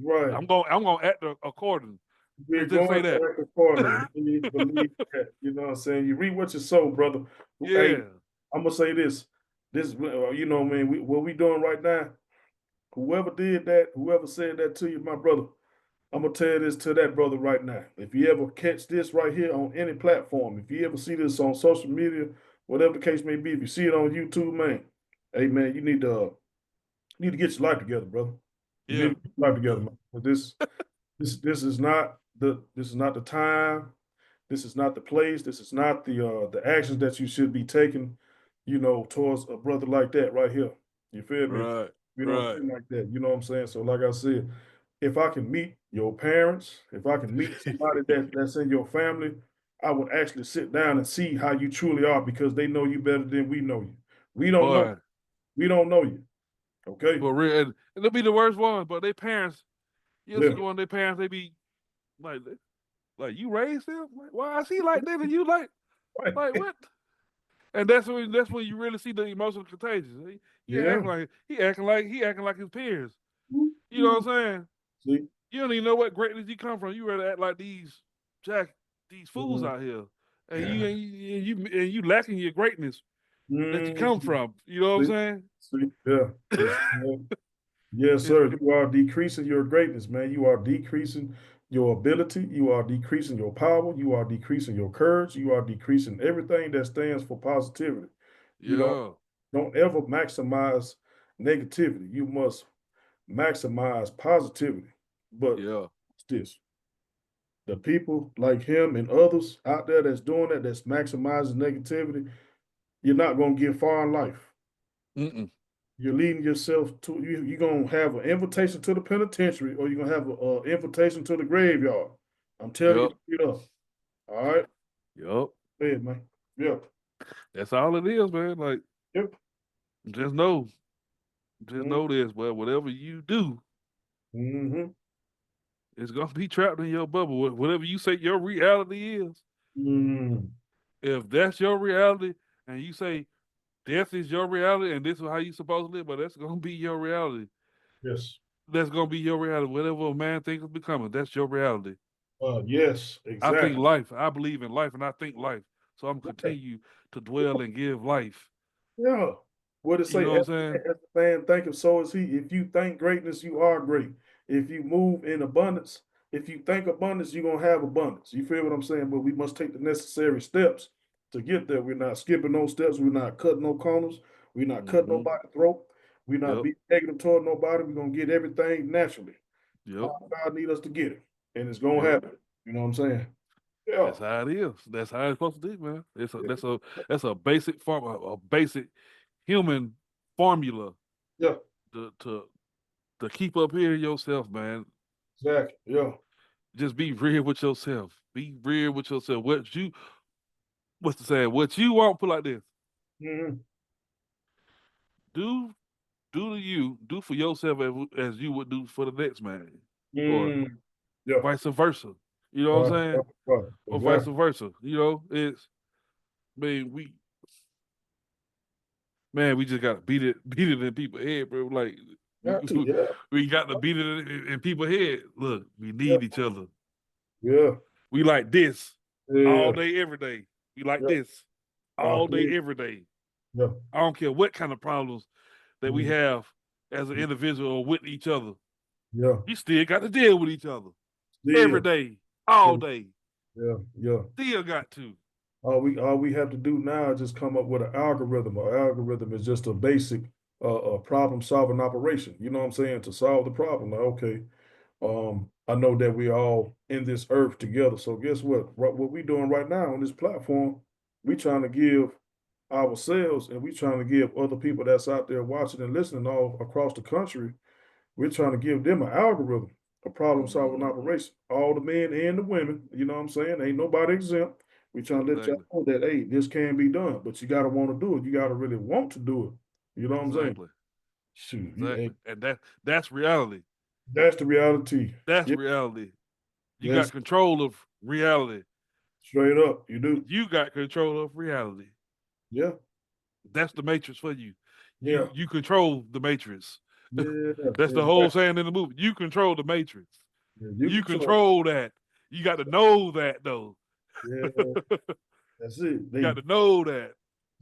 Speaker 1: Right.
Speaker 2: I'm gonna act according.
Speaker 1: We're
Speaker 2: Let's just say
Speaker 1: going
Speaker 2: that.
Speaker 1: to act accordingly. Believe that. You know what I'm saying? You read what you sow, brother. Hey,
Speaker 2: Yeah.
Speaker 1: I'm gonna say this. This, you know, man. What we doing right now? Whoever did that, whoever said that to you, my brother. I'm gonna tell this to that brother right now. If you ever catch this right here on any platform, if you ever see this on social media, whatever the case may be, if you see it on YouTube, man, hey man, you need to get your life together, brother. You need
Speaker 2: Yeah.
Speaker 1: to get your life together, man. But this is not the time. This is not the place. This is not the actions that you should be taking, towards a brother like that right here. You feel me?
Speaker 2: Right.
Speaker 1: We don't
Speaker 2: Right.
Speaker 1: think like that. You know what I'm saying? So, like I said, if I can meet your parents, if I can meet somebody that's in your family, I would actually sit down and see how you truly are because they know you better than we know you. We don't know.
Speaker 2: Boy.
Speaker 1: We don't know you. Okay?
Speaker 2: For real. And they'll be the worst ones, but their parents, you'll see
Speaker 1: Yeah.
Speaker 2: one of their parents, they be like you raised him? Like, why is he like that and you like what? And that's when you really see the emotional contagion.
Speaker 1: Yeah.
Speaker 2: He acting like his peers. You know what I'm saying?
Speaker 1: See?
Speaker 2: You don't even know what greatness you come from. You rather act like these fools
Speaker 1: Mhm.
Speaker 2: out here, and
Speaker 1: Yeah.
Speaker 2: you lacking your greatness that you come
Speaker 1: Mhm.
Speaker 2: from. You know what
Speaker 1: See?
Speaker 2: I'm
Speaker 1: See? Yeah. Yes,
Speaker 2: saying?
Speaker 1: sir. You are decreasing your greatness, man. You are decreasing your ability. You are decreasing your power. You are decreasing your courage. You are decreasing everything that stands for positivity. You
Speaker 2: Yeah,
Speaker 1: don't ever maximize negativity. You must maximize positivity. But
Speaker 2: yeah.
Speaker 1: it's this, the people like him and others out there that's doing that, that's maximizing negativity, you're not gonna get far in life.
Speaker 2: Mm-mm.
Speaker 1: You're leading yourself to you're gonna have an invitation to the penitentiary or you're gonna have an invitation to the graveyard. I'm telling you
Speaker 2: Yep.
Speaker 1: straight up. All right.
Speaker 2: Yep.
Speaker 1: Go ahead, man. Yeah.
Speaker 2: That's all it is, man. Like
Speaker 1: Yep.
Speaker 2: just know, just
Speaker 1: Mm-hmm.
Speaker 2: know this. Well, whatever you do,
Speaker 1: Mm-hmm.
Speaker 2: it's gonna be trapped in your bubble. Whatever you say your reality is,
Speaker 1: Mm-hmm.
Speaker 2: if that's your reality, and you say death is your reality, and this is how you supposed to live, but that's gonna be your reality.
Speaker 1: Yes.
Speaker 2: That's gonna be your reality. Whatever a man thinks of becoming, that's your reality.
Speaker 1: Yes,
Speaker 2: I think
Speaker 1: exactly.
Speaker 2: life. I believe in life, and I think life. So I'm gonna
Speaker 1: Right.
Speaker 2: continue to dwell and give life.
Speaker 1: Yeah. What it
Speaker 2: You
Speaker 1: say?
Speaker 2: know what I'm saying?
Speaker 1: As a man thinketh, so is he. If you think greatness, you are great. If you move in abundance, if you think abundance, you're gonna have abundance. You feel what I'm saying? But we must take the necessary steps to get there. We're not skipping no steps. We're not cutting no corners. We're not cutting
Speaker 2: Mm-hmm.
Speaker 1: nobody's throat. We're not
Speaker 2: Yep.
Speaker 1: being negative toward nobody. We're gonna get everything naturally.
Speaker 2: Yep.
Speaker 1: How God need us to get it, and it's gonna
Speaker 2: Yep.
Speaker 1: happen. You know what I'm saying? Yeah.
Speaker 2: That's how it is. That's how it's supposed to be, man. It's a
Speaker 1: Yeah.
Speaker 2: that's a basic form, a basic human formula
Speaker 1: Yeah.
Speaker 2: to to keep up here yourself, man.
Speaker 1: Exactly. Yeah.
Speaker 2: Just be real with yourself. Be real with yourself. what's the saying? What you want, put like this.
Speaker 1: Mm-hmm.
Speaker 2: Do to you, do for yourself as you would do for the next man, or
Speaker 1: Mm, yeah.
Speaker 2: vice versa. You know what I'm
Speaker 1: Right,
Speaker 2: saying?
Speaker 1: right.
Speaker 2: Or vice
Speaker 1: Exactly.
Speaker 2: versa. You know, it's man, we just gotta beat it in people's head, bro. Like we
Speaker 1: Got to, yeah.
Speaker 2: we got to beat it in people's head. Look, we
Speaker 1: Yeah.
Speaker 2: need each other.
Speaker 1: Yeah.
Speaker 2: We like this
Speaker 1: Yeah.
Speaker 2: all day, every day. We like
Speaker 1: Yeah.
Speaker 2: this all day, every day.
Speaker 1: Yeah.
Speaker 2: I don't care what kind of problems that we
Speaker 1: Mm,
Speaker 2: have as an individual or with each other.
Speaker 1: yeah.
Speaker 2: You still got to deal with each other every
Speaker 1: Still.
Speaker 2: day, all
Speaker 1: Yeah.
Speaker 2: day.
Speaker 1: Yeah. Yeah.
Speaker 2: Still got to.
Speaker 1: All we have to do now is just come up with an algorithm. An algorithm is just a basic problem solving operation. You know what I'm saying? To solve the problem. Like, okay, I know that we all in this earth together. So guess what? What we doing right now on this platform, we trying to give ourselves and we trying to give other people that's out there watching and listening all across the country, we're trying to give them an algorithm, a problem solving
Speaker 2: Mm-hmm.
Speaker 1: operation. All the men and the women, you know what I'm saying? Ain't nobody exempt. We trying to let y'all
Speaker 2: Exactly.
Speaker 1: know that, hey, this can be done, but you got to want to do it. You got to really want to do it. You know what I'm saying?
Speaker 2: Exactly.
Speaker 1: Shoot, hey,
Speaker 2: Exactly. And that's reality.
Speaker 1: that's the reality.
Speaker 2: That's
Speaker 1: Yeah,
Speaker 2: reality. You got
Speaker 1: that's
Speaker 2: control of reality.
Speaker 1: straight up. You do.
Speaker 2: You got control of reality.
Speaker 1: Yeah,
Speaker 2: That's the matrix for you.
Speaker 1: yeah,
Speaker 2: You control the matrix.
Speaker 1: yeah,
Speaker 2: That's the whole
Speaker 1: exactly.
Speaker 2: saying in the movie. You control the matrix.
Speaker 1: Yeah, you
Speaker 2: You
Speaker 1: control.
Speaker 2: control that. You got to know that though.
Speaker 1: Yeah, that's it.
Speaker 2: You
Speaker 1: They
Speaker 2: got to know that.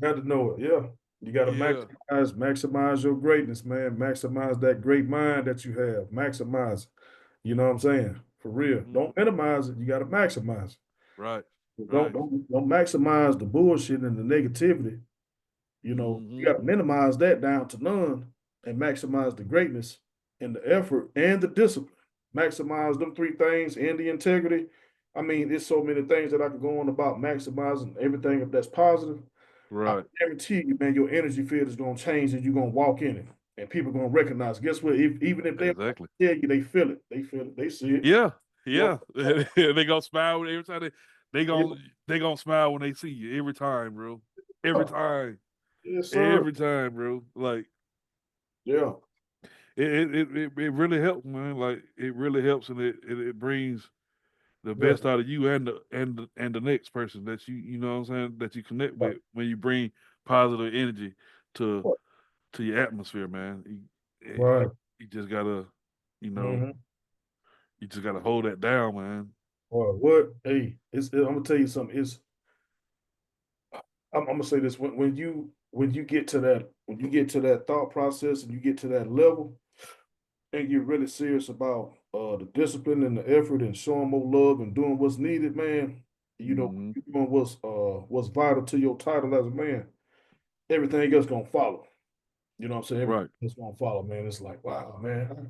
Speaker 1: got to know it. Yeah. You got to
Speaker 2: Yeah.
Speaker 1: maximize your greatness, man. Maximize that great mind that you have. Maximize it. You know what I'm saying? For real.
Speaker 2: Mm-hmm.
Speaker 1: Don't minimize it. You got to maximize
Speaker 2: Right.
Speaker 1: it. Don't
Speaker 2: Right.
Speaker 1: don't don't maximize the bullshit and the negativity. You
Speaker 2: Mm-hmm.
Speaker 1: got to minimize that down to none and maximize the greatness and the effort and the discipline. Maximize them three things and the integrity. I mean, there's so many things that I can go on about maximizing everything that's positive. I
Speaker 2: Right.
Speaker 1: guarantee you, man, your energy field is going to change and you're going to walk in it. And people are going to recognize. Guess what? Even if they don't
Speaker 2: Exactly.
Speaker 1: tell you, they feel it. They feel it. They see it.
Speaker 2: Yeah.
Speaker 1: Walk.
Speaker 2: Yeah. They gonna smile every time they
Speaker 1: Yeah,
Speaker 2: gonna they gonna smile when they see you every time, bro. Every time.
Speaker 1: yes, sir.
Speaker 2: Every time, bro. Like
Speaker 1: Yeah.
Speaker 2: it really helps, man. Like it really helps, and it brings the
Speaker 1: Yeah.
Speaker 2: best out of you and the next person that you know what I'm saying, that you connect
Speaker 1: Right.
Speaker 2: with when you bring positive energy to your atmosphere, man.
Speaker 1: Right.
Speaker 2: You just gotta, you know,
Speaker 1: Mm-hmm.
Speaker 2: you just gotta hold that down, man.
Speaker 1: Or what? Hey, I'm gonna tell you something. I'm gonna say this when you get to that thought process and you get to that level and you're really serious about the discipline and the effort and showing more love and doing what's needed, man.
Speaker 2: Hmm.
Speaker 1: You doing what's vital to your title as a man. Everything else gonna follow. You know what I'm saying? Everything
Speaker 2: Right.
Speaker 1: else gonna follow, man. It's like, wow, man,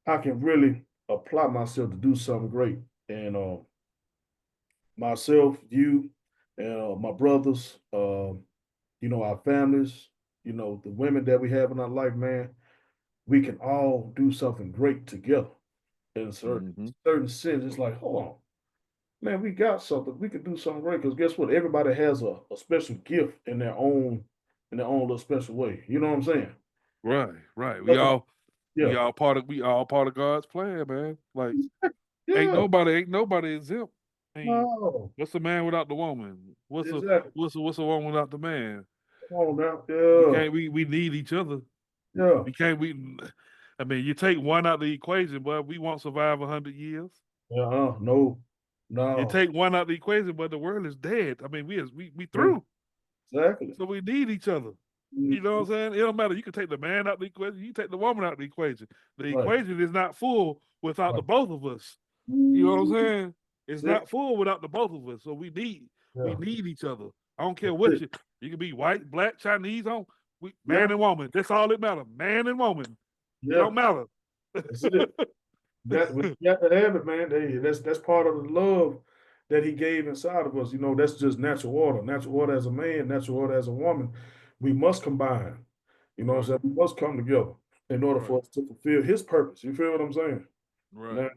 Speaker 1: I can really apply myself to do something great. And myself, you, and my brothers, our families, the women that we have in our life, man, we can all do something great together. In a
Speaker 2: Hmm.
Speaker 1: certain sense, it's like, hold on, man, we got something. We can do something great because guess what? Everybody has a special gift in their own little special way. You know what I'm saying?
Speaker 2: Right. Right.
Speaker 1: Nothing. Yeah.
Speaker 2: We all part of God's plan, man. Like
Speaker 1: Yeah.
Speaker 2: ain't nobody exempt. I mean,
Speaker 1: No.
Speaker 2: what's a man without the woman?
Speaker 1: Exactly.
Speaker 2: What's a woman without the man?
Speaker 1: Come on now.
Speaker 2: We
Speaker 1: Yeah.
Speaker 2: can't we need each other.
Speaker 1: Yeah.
Speaker 2: We can't we I mean, you take one out of the equation, but we won't survive 100 years.
Speaker 1: No.
Speaker 2: You
Speaker 1: No.
Speaker 2: take one out of the equation, but the world is dead. I mean, we
Speaker 1: Yeah.
Speaker 2: through.
Speaker 1: Exactly.
Speaker 2: So we need each other. You know what I'm saying? It don't matter. You can take the man out of the equation. You take the woman out of the equation. The
Speaker 1: Right.
Speaker 2: equation is not full without the
Speaker 1: Right.
Speaker 2: both of us. You know what I'm
Speaker 1: Mhm.
Speaker 2: saying? It's
Speaker 1: That's it.
Speaker 2: not full without the both of us. So we
Speaker 1: Yeah.
Speaker 2: need each other. I don't care
Speaker 1: That's
Speaker 2: what
Speaker 1: it.
Speaker 2: you can be white, black, Chinese, man
Speaker 1: Yeah.
Speaker 2: and woman. That's all that matters. Man and woman. It
Speaker 1: Yeah.
Speaker 2: don't matter.
Speaker 1: That's it. We got to have it, man. Hey, that's part of the love that he gave inside of us. That's just natural order. Natural order as a man, natural order as a woman. We must combine. You know what I'm
Speaker 2: Right,
Speaker 1: saying? We must come together in order
Speaker 2: right,
Speaker 1: for us to fulfill his purpose. You feel what I'm saying?
Speaker 2: right.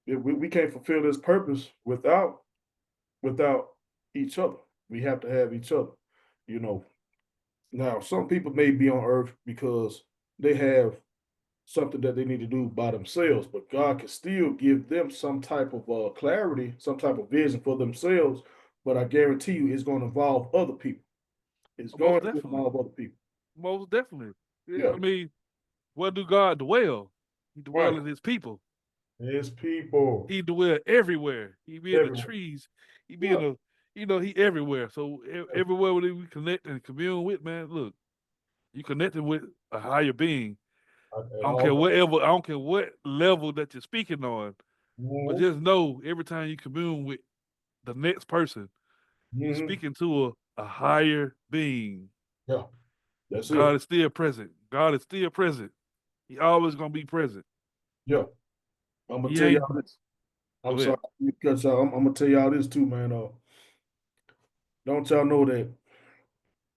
Speaker 1: Now, we can't fulfill this purpose without each other. We have to have each other. You know, now some people may be on earth because they have something that they need to do by themselves, but God can still give them some type of clarity, some type of vision for themselves. But I guarantee you, it's going to involve other people. It's going
Speaker 2: Most
Speaker 1: to
Speaker 2: definitely.
Speaker 1: involve other people.
Speaker 2: Most definitely. Yeah,
Speaker 1: Yeah,
Speaker 2: I mean, where do God dwell? He dwell
Speaker 1: right.
Speaker 2: in his people.
Speaker 1: It's people
Speaker 2: He dwell everywhere. He be in the
Speaker 1: everywhere.
Speaker 2: trees. He be in
Speaker 1: Yeah,
Speaker 2: the, he everywhere. So
Speaker 1: yeah.
Speaker 2: everywhere we connect and commune with, man, look, you connected with a higher being.
Speaker 1: At
Speaker 2: I don't
Speaker 1: all
Speaker 2: care
Speaker 1: times.
Speaker 2: whatever, I don't care what level that you're speaking on, but
Speaker 1: Hmm.
Speaker 2: just know every time you commune with the next person, you're
Speaker 1: Hmm.
Speaker 2: speaking to a higher being.
Speaker 1: Yeah, that's
Speaker 2: God
Speaker 1: it.
Speaker 2: is still present. God is still present. He always gonna be present.
Speaker 1: Yeah, I'm gonna
Speaker 2: He
Speaker 1: tell
Speaker 2: ain't.
Speaker 1: y'all this. I'm
Speaker 2: Go ahead.
Speaker 1: sorry because I'm gonna tell y'all this too, man. Don't y'all know that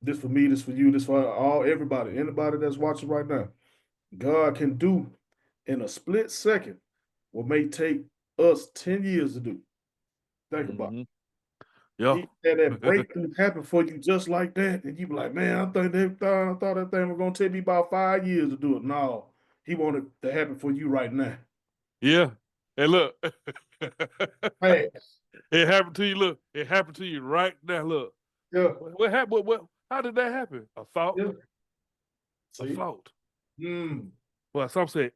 Speaker 1: this for me, this for you, this for all everybody, anybody that's watching right now. God can do in a split second what may take us 10 years to do. Think about
Speaker 2: Mm-hmm.
Speaker 1: it.
Speaker 2: Yeah.
Speaker 1: He had that breakthrough happen for you just like that, and you be like, man, I thought that thing was gonna take me about 5 years to do it. No, he wanted to happen for you right now.
Speaker 2: Yeah. And look,
Speaker 1: Fast.
Speaker 2: it happened to you. Look, it happened to you right now. Look,
Speaker 1: Yeah,
Speaker 2: what happened? How did that happen? A thought.
Speaker 1: yeah.
Speaker 2: A
Speaker 1: See?
Speaker 2: thought.
Speaker 1: Mm,
Speaker 2: Well, some said,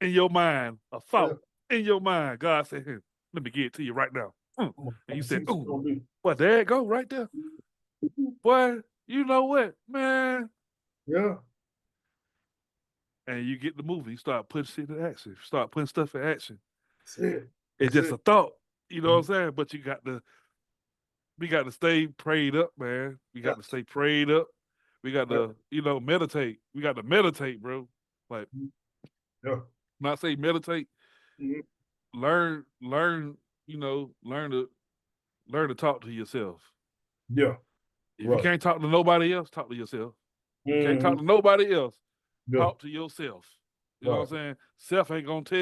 Speaker 2: in your mind, a
Speaker 1: yeah.
Speaker 2: thought. In your mind, God said, "Hey, let me get it to you right now." And
Speaker 1: I'm
Speaker 2: you
Speaker 1: gonna see
Speaker 2: said,
Speaker 1: what
Speaker 2: "Oh,
Speaker 1: you're gonna do.
Speaker 2: well, there it go, right there." Boy, you know what, man?
Speaker 1: Yeah,
Speaker 2: And you get the movie. You start putting shit in action. You start putting stuff in action.
Speaker 1: that's it.
Speaker 2: It's
Speaker 1: That's
Speaker 2: just
Speaker 1: it.
Speaker 2: a thought. You know what I'm
Speaker 1: Mhm.
Speaker 2: saying? But we got to stay prayed up, man. We got
Speaker 1: Got
Speaker 2: to
Speaker 1: to.
Speaker 2: stay prayed up. We got
Speaker 1: Got
Speaker 2: to, meditate. We got to meditate, bro. Like,
Speaker 1: to. Yeah.
Speaker 2: not say meditate,
Speaker 1: Mhm.
Speaker 2: learn, learn to talk to yourself.
Speaker 1: Yeah.
Speaker 2: If you
Speaker 1: Right.
Speaker 2: can't talk to nobody else, talk to yourself. If you can't talk
Speaker 1: Hmm.
Speaker 2: to nobody else,
Speaker 1: Yeah.
Speaker 2: talk to yourself. You know what I'm
Speaker 1: Right.
Speaker 2: saying? Self ain't gonna tell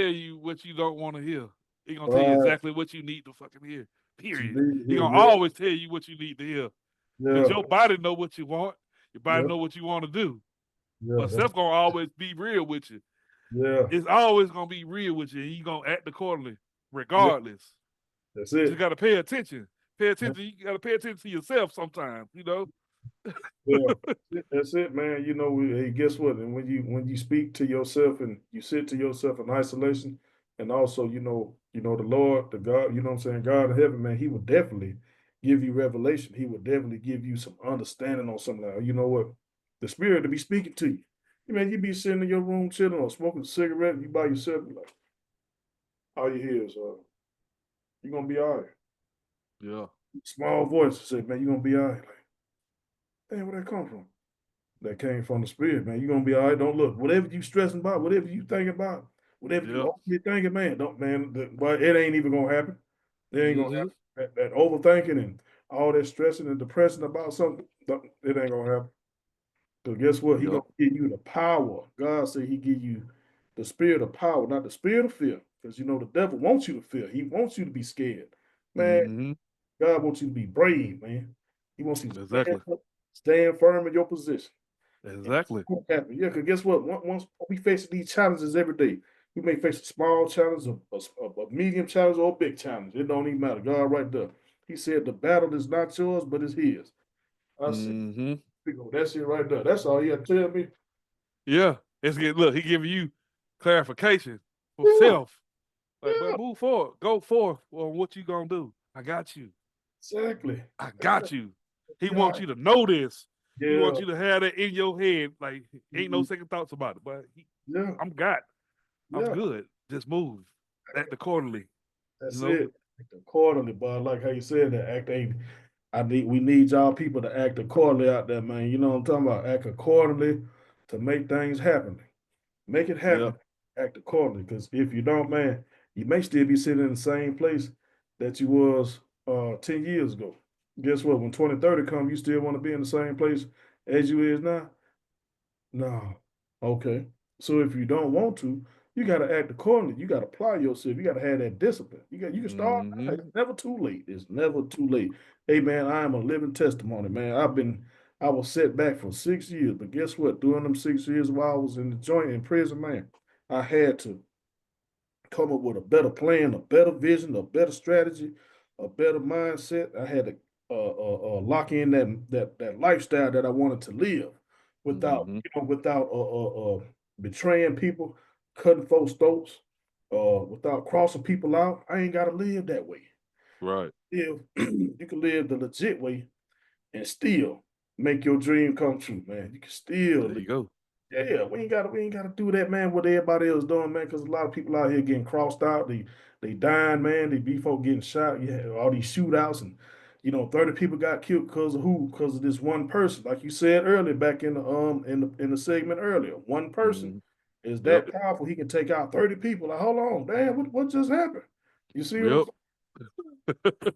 Speaker 2: you what you don't want to hear. He gonna tell you
Speaker 1: Right.
Speaker 2: exactly what you need to fucking hear.
Speaker 1: What you
Speaker 2: Period.
Speaker 1: need
Speaker 2: He
Speaker 1: here.
Speaker 2: gonna
Speaker 1: Yeah.
Speaker 2: always tell you what you need to hear. Because
Speaker 1: Yeah.
Speaker 2: your body know what you want. Your body
Speaker 1: Yeah.
Speaker 2: know what you want to do.
Speaker 1: Yeah.
Speaker 2: But self gonna always be real with you.
Speaker 1: Yeah.
Speaker 2: It's always gonna be real with you, and you gonna act accordingly,
Speaker 1: Yeah.
Speaker 2: regardless.
Speaker 1: That's
Speaker 2: You just
Speaker 1: it.
Speaker 2: gotta pay attention. Pay
Speaker 1: Yeah.
Speaker 2: attention. You gotta pay attention to yourself sometimes.
Speaker 1: Yeah. That's it, man. Hey, guess what? And when you speak to yourself and you sit to yourself in isolation, and also, the Lord, the God, you know what I'm saying, God in heaven, man, He will definitely give you revelation. He will definitely give you some understanding on something. Like, you know what? The Spirit to be speaking to you. You be sitting in your room chilling or smoking a cigarette, and you by yourself, you like, all you hear is, you're gonna be all right.
Speaker 2: Yeah.
Speaker 1: Small voice say, man, you're gonna be all right. Like, damn, where that come from? That came from the spirit, man. You're gonna be all right. Don't look. Whatever you stressing about, whatever you thinking about, whatever you
Speaker 2: Yeah.
Speaker 1: overly thinking, man, don't man, but it ain't even gonna happen. It ain't gonna
Speaker 2: Mm-hmm.
Speaker 1: happen. That overthinking and all that stressing and depressing about something, it ain't gonna happen. Because guess what? He
Speaker 2: Yep.
Speaker 1: gonna give you the power. God said he give you the spirit of power, not the spirit of fear. Because the devil wants you to fear. He wants you to be scared. Man,
Speaker 2: Mm-hmm.
Speaker 1: God wants you to be brave, man. He wants you to stand
Speaker 2: Exactly.
Speaker 1: up, stand firm in your position. And
Speaker 2: Exactly.
Speaker 1: it won't happen. Yeah, because guess what? Once we face these challenges every day, we may face a small challenge, a medium challenge, or a big challenge. It don't even matter. God right there. He said the battle is not yours, but it's his. I said,
Speaker 2: Mm-hmm.
Speaker 1: that's it right there. That's all he had to tell me.
Speaker 2: Yeah. Look, he giving you clarification for
Speaker 1: Yeah,
Speaker 2: self. Like, but
Speaker 1: yeah,
Speaker 2: move forward. Go forth on what you gonna do. I got you.
Speaker 1: exactly.
Speaker 2: I got you. He
Speaker 1: Yeah,
Speaker 2: wants you to know this. He
Speaker 1: yeah,
Speaker 2: wants you to have that in your head. Like, ain't no
Speaker 1: mhm,
Speaker 2: second thoughts about it. But
Speaker 1: yeah,
Speaker 2: I'm got. I'm
Speaker 1: yeah.
Speaker 2: good. Just move. Act accordingly. You
Speaker 1: That's
Speaker 2: know?
Speaker 1: it. Act accordingly, but I like how you said that. We need y'all people to act accordingly out there, man. You know what I'm talking about? Act accordingly to make things happen. Make it
Speaker 2: Yeah.
Speaker 1: happen. Act accordingly. Because if you don't, man, you may still be sitting in the same place that you was 10 years ago. Guess what? When 2030 come, you still want to be in the same place as you is now? No. Okay. So if you don't want to, you got to act accordingly. You got to apply yourself. You got to have that discipline. You can start.
Speaker 2: Mm-hmm.
Speaker 1: It's never too late. It's never too late. Hey man, I am a living testimony, man. I was set back for 6 years, but guess what? During them 6 years while I was in the joint in prison, man, I had to come up with a better plan, a better vision, a better strategy, a better mindset. I had to lock in that lifestyle that I wanted to live without
Speaker 2: Mm-hmm.
Speaker 1: without betraying people, cutting folks' throats, without crossing people out. I ain't got to live that way.
Speaker 2: Right.
Speaker 1: If you can live the legit way and still make your dream come true, man. You can still
Speaker 2: There
Speaker 1: live.
Speaker 2: you go.
Speaker 1: Yeah, we ain't gotta do that, man. What everybody else doing, man. Because a lot of people out here getting crossed out. They dying, man. They be folk getting shot. You have all these shootouts, and 30 people got killed because of who? Because of this one person. Like you said earlier, back in the segment earlier, one person
Speaker 2: Mm-hmm.
Speaker 1: is
Speaker 2: Yep.
Speaker 1: that powerful. He can take out 30 people. Like, hold on, damn, what just happened? You see what I'm
Speaker 2: Yep.
Speaker 1: saying?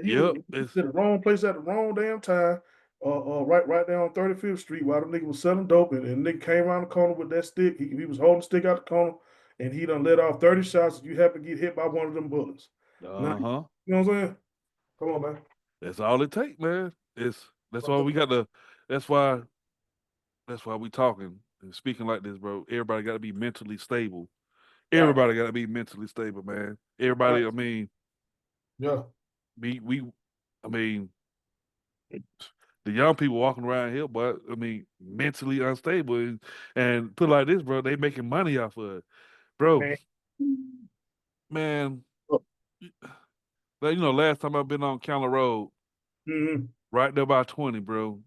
Speaker 1: He was
Speaker 2: Yep. It's
Speaker 1: in the wrong place at the wrong damn time. Right there on 35th Street while the nigga was selling dope, and nigga came around the corner with that stick. He was holding the stick out the corner, and he done let off 30 shots. You happen to get hit by one of them bullets. Now,
Speaker 2: uh-huh.
Speaker 1: you know what I'm saying? Come on, man.
Speaker 2: That's all it takes, man. That's why we got to that's why we talking and speaking like this, bro. Everybody got to be mentally stable.
Speaker 1: Right.
Speaker 2: Everybody got to be mentally stable, man. Everybody,
Speaker 1: Right.
Speaker 2: I mean,
Speaker 1: Yeah.
Speaker 2: we I mean, the young people walking around here, but I mean, mentally unstable and put it like this, bro, they making money off of it. Bro,
Speaker 1: Man.
Speaker 2: man,
Speaker 1: Oh,
Speaker 2: like, last time I've been on Counter Road,
Speaker 1: mhm.
Speaker 2: right there by 20, bro.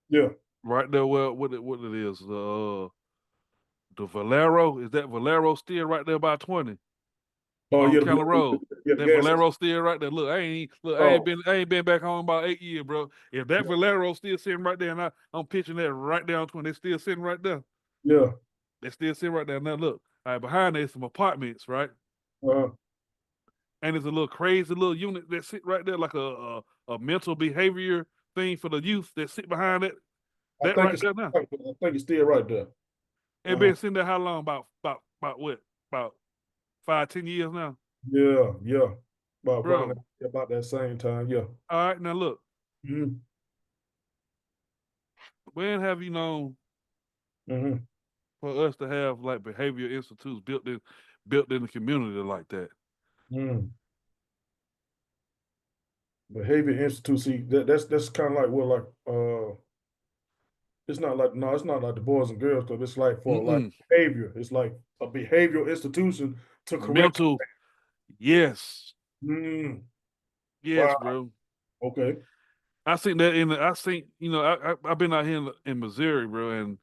Speaker 1: Yeah.
Speaker 2: Right there where what it is. The Valero, is that Valero still right there by 20
Speaker 1: Oh,
Speaker 2: on
Speaker 1: yeah.
Speaker 2: Counter Road?
Speaker 1: Yeah, the
Speaker 2: That
Speaker 1: gas.
Speaker 2: Valero still right there. Look,
Speaker 1: Oh,
Speaker 2: I ain't been back home about 8 years, bro. If that
Speaker 1: yeah.
Speaker 2: Valero still sitting right there, and I'm pitching that right there on 20, they still sitting right there.
Speaker 1: Yeah.
Speaker 2: They still sitting right there. Now look, all right, behind there's some apartments, right?
Speaker 1: Uh,
Speaker 2: And there's a little crazy little unit that sit right there, like a mental behavior thing for the youth that sit behind it.
Speaker 1: I
Speaker 2: That
Speaker 1: think
Speaker 2: right
Speaker 1: it's
Speaker 2: there now.
Speaker 1: I think it's still right there.
Speaker 2: It been sitting there how long? About what? About 5, 10 years now,
Speaker 1: Yeah, yeah. About around
Speaker 2: bro.
Speaker 1: about that same time. Yeah.
Speaker 2: All right, now look.
Speaker 1: Mm-hmm.
Speaker 2: When have you known
Speaker 1: Mm-hmm.
Speaker 2: for us to have like behavior institutes built in the community like that?
Speaker 1: Mm. Behavior Institute. See, that's kind of like it's not like the Boys and Girls Club. It's like for like
Speaker 2: Mm-mm.
Speaker 1: behavior. It's like a behavioral institution to correct.
Speaker 2: Mental, yes,
Speaker 1: Mm.
Speaker 2: yes,
Speaker 1: Wow.
Speaker 2: bro.
Speaker 1: Okay.
Speaker 2: I seen that in the. I seen, I've been out here in Missouri, bro, and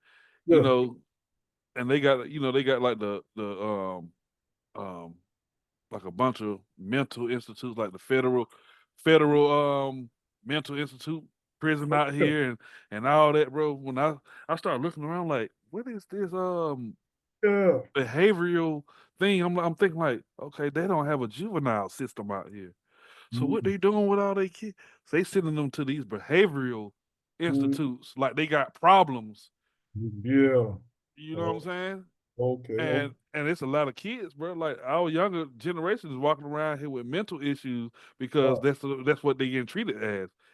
Speaker 2: you
Speaker 1: Yeah.
Speaker 2: know, and they got like the um like a bunch of mental institutes, like the federal mental institute prison out
Speaker 1: Yeah.
Speaker 2: here and all that, bro. When I started looking around, like, what is this
Speaker 1: Yeah.
Speaker 2: behavioral thing? I'm thinking like, okay, they don't have a juvenile system out here. So what
Speaker 1: Mm.
Speaker 2: they doing with all they kids? They sending them to these behavioral
Speaker 1: Mm.
Speaker 2: institutes like they got problems.
Speaker 1: Yeah.
Speaker 2: You know what I'm
Speaker 1: Oh,
Speaker 2: saying?
Speaker 1: okay. Okay.
Speaker 2: And it's a lot of kids, bro. Like our younger generation is walking around here with mental issues because
Speaker 1: Wow.
Speaker 2: that's what they getting treated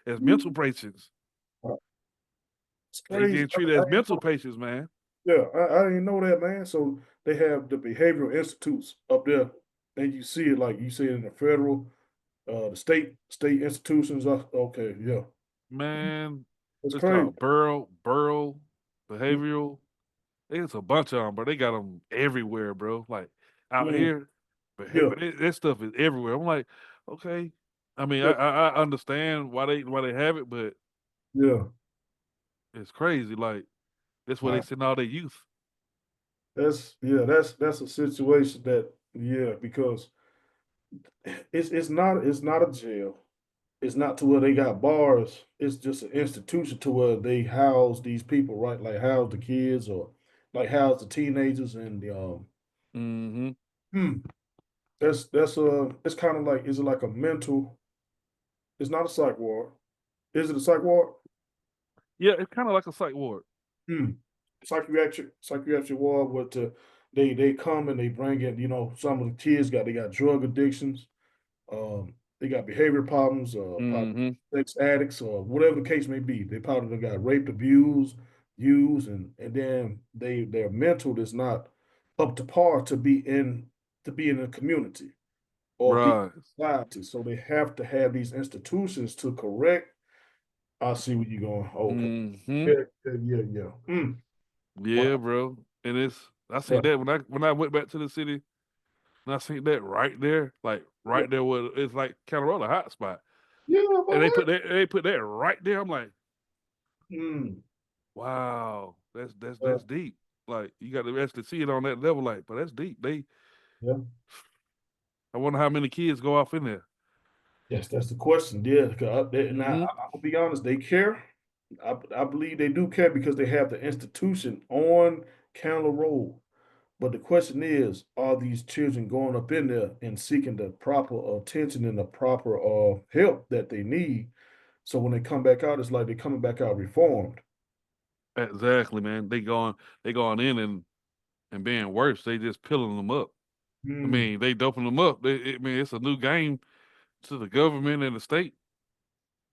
Speaker 2: as mental
Speaker 1: Mm.
Speaker 2: patients.
Speaker 1: Wow. It's
Speaker 2: They
Speaker 1: crazy.
Speaker 2: getting treated
Speaker 1: I
Speaker 2: as
Speaker 1: didn't
Speaker 2: mental
Speaker 1: know.
Speaker 2: patients, man.
Speaker 1: Yeah, I didn't know that, man. So they have the behavioral institutes up there, and you see it like you see it in the federal, the state institutions. Okay, yeah,
Speaker 2: Man,
Speaker 1: it's
Speaker 2: it's
Speaker 1: crazy.
Speaker 2: called Burrow behavioral. It's a bunch of them, bro. They got them everywhere, bro. Like out
Speaker 1: Mm,
Speaker 2: here, but
Speaker 1: yeah,
Speaker 2: that stuff is everywhere. I'm like, okay. I mean,
Speaker 1: yeah,
Speaker 2: I understand why they have it, but
Speaker 1: yeah.
Speaker 2: it's crazy. Like that's where they
Speaker 1: Wow.
Speaker 2: send all their youth.
Speaker 1: That's a situation that because it's not a jail. It's not to where they got bars. It's just an institution to where they house these people, right? Like house the kids or like house the teenagers and the
Speaker 2: Hmm.
Speaker 1: hmm, that's it's kind of like is it like a mental? It's not a psych ward. Is it a psych ward?
Speaker 2: Yeah, it's kind of like a psych ward.
Speaker 1: Hmm. Psychiatric ward with they come and they bring in, some of the kids they got drug addictions, they got behavior problems, probably
Speaker 2: Mm-hmm.
Speaker 1: sex addicts or whatever the case may be. They probably got raped, abused, used, and then their mental is not up to par to be in a community or be in
Speaker 2: Right.
Speaker 1: society. So they have to have these institutions to correct. I see where you're going. Okay.
Speaker 2: Mm-hmm.
Speaker 1: Yeah, yeah, yeah.
Speaker 2: Yeah,
Speaker 1: Wow.
Speaker 2: bro. And I
Speaker 1: Yeah.
Speaker 2: seen that when I went back to the city, and I seen that right there, like
Speaker 1: Yeah.
Speaker 2: right there where it's like kind of a hot spot.
Speaker 1: Yeah,
Speaker 2: And
Speaker 1: boy.
Speaker 2: they put that right there. I'm like,
Speaker 1: Mm.
Speaker 2: wow,
Speaker 1: Yeah.
Speaker 2: that's deep. Like you got to actually see it on that level, like, but that's deep.
Speaker 1: Yeah.
Speaker 2: I wonder how many kids go off in there.
Speaker 1: Yes, that's the question. Yeah, 'cause and
Speaker 2: Mm-hmm.
Speaker 1: I'll be honest, they care. I believe they do care because they have the institution on Candler Road. But the question is, are these children going up in there and seeking the proper attention and the proper help that they need? So when they come back out, it's like they're coming back out reformed.
Speaker 2: Exactly, man. They going in and being worse. They just pilling them up. I
Speaker 1: Mm.
Speaker 2: mean, they doping them up. I mean, it's a new game to the government and the state.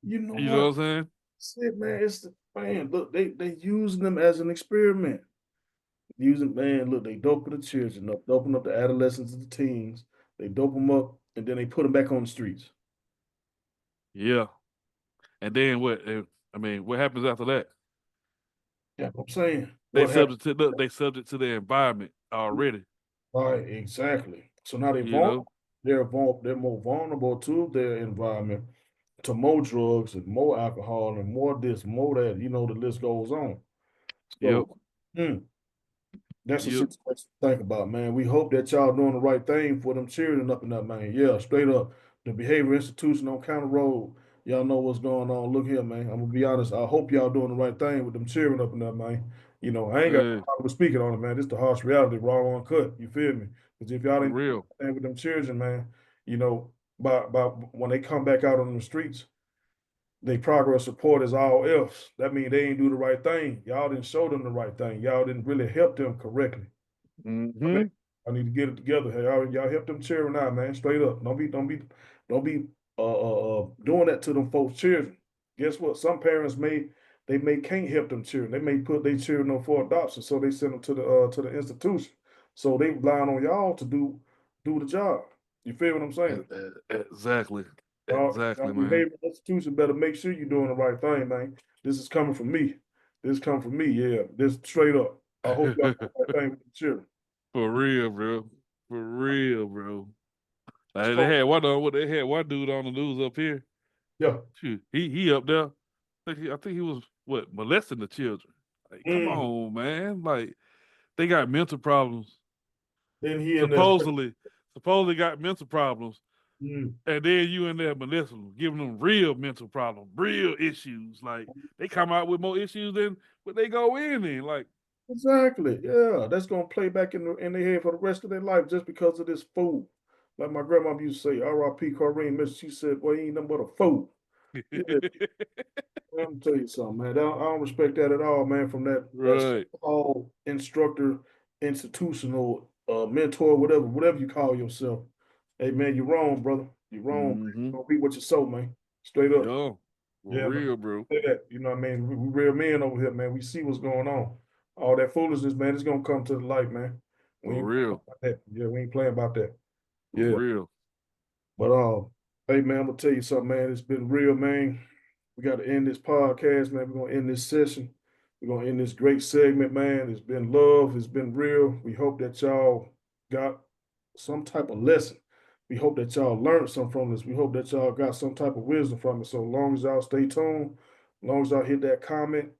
Speaker 1: You know
Speaker 2: You know
Speaker 1: what?
Speaker 2: what I'm saying?
Speaker 1: Shit, man, man. Look, they using them as an experiment. Using man, look, they doping the children up, doping up the adolescents and the teens. They dope them up, and then they put them back on the streets.
Speaker 2: Yeah. And then what? I mean, what happens after that?
Speaker 1: Yeah, I'm saying what happened.
Speaker 2: They subject to the environment already.
Speaker 1: Right, exactly. So now
Speaker 2: You know.
Speaker 1: they're more vulnerable to their environment, to more drugs and more alcohol and more this, more that. The list goes on.
Speaker 2: Yep.
Speaker 1: So, mm, that's a
Speaker 2: Yep.
Speaker 1: situation to think about, man. We hope that y'all doing the right thing for them children up in that, man. Yeah, straight up. The Behavior Institution on County Road. Y'all know what's going on. Look here, man. I'm gonna be honest. I hope y'all doing the right thing with them children up in there, man. I ain't got no
Speaker 2: Hey,
Speaker 1: problem speaking on it, man. This the harsh reality, raw uncut. You feel me? Because if y'all
Speaker 2: for
Speaker 1: ain't doing
Speaker 2: real.
Speaker 1: the thing with them children, man, you know, by when they come back out on the streets, they progress report is all else. That means they ain't do the right thing. Y'all didn't show them the right thing. Y'all didn't really help them correctly. I
Speaker 2: Mm-hmm.
Speaker 1: I need to get it together. Hey, y'all help them children out, man. Straight up. Don't be doing that to them folks' children. Guess what? Some parents may can't help them children. They may put their children up for adoption, so they send them to the institution. So they relying on y'all to do the job. You feel what I'm saying?
Speaker 2: Exactly.
Speaker 1: Y'all
Speaker 2: Exactly, man.
Speaker 1: behavior institution better make sure you're doing the right thing, man. This is coming from me. This come from me, yeah. This straight up. I hope y'all do the right thing with the children.
Speaker 2: For real, bro. For real, bro. Like
Speaker 1: So
Speaker 2: they had one dude on the news up here.
Speaker 1: yeah.
Speaker 2: Shoot, he up there. I think he was what molesting the children. Like, come
Speaker 1: Mm.
Speaker 2: on, man. Like they got mental problems.
Speaker 1: Then he in there.
Speaker 2: Supposedly got mental problems,
Speaker 1: Mm.
Speaker 2: and then you in there molesting them, giving them real mental problems, real issues. Like they come out with more issues than what they go in. Like,
Speaker 1: Exactly. Yeah. That's gonna play back in their head for the rest of their life just because of this fool. Like my grandma used to say, R.I.P. Corrine Miss, she said, boy, he ain't nothing but a fool. Yeah, let me tell you something, man. I don't respect that at all, man, from that
Speaker 2: right.
Speaker 1: so-called instructor, institutional mentor, whatever you call yourself. Hey man, you're wrong, brother. You're wrong, man.
Speaker 2: Mm-hmm.
Speaker 1: Don't be what you sow, man. Straight up.
Speaker 2: Yo, for
Speaker 1: Yeah, man.
Speaker 2: real, bro.
Speaker 1: Say that. You know what I mean? We real men over here, man. We see what's going on. All that foolishness, man, it's gonna come to the light, man. We
Speaker 2: For
Speaker 1: ain't playing
Speaker 2: real.
Speaker 1: about that. Yeah, we ain't playing about that.
Speaker 2: For
Speaker 1: Yeah.
Speaker 2: real.
Speaker 1: But hey man, I'm gonna tell you something, man. It's been real, man. We got to end this podcast, man. We're gonna end this session. We're gonna end this great segment, man. It's been love, it's been real. We hope that y'all got some type of lesson. We hope that y'all learned something from this. We hope that y'all got some type of wisdom from it. So long as y'all stay tuned, as long as y'all hit that comment,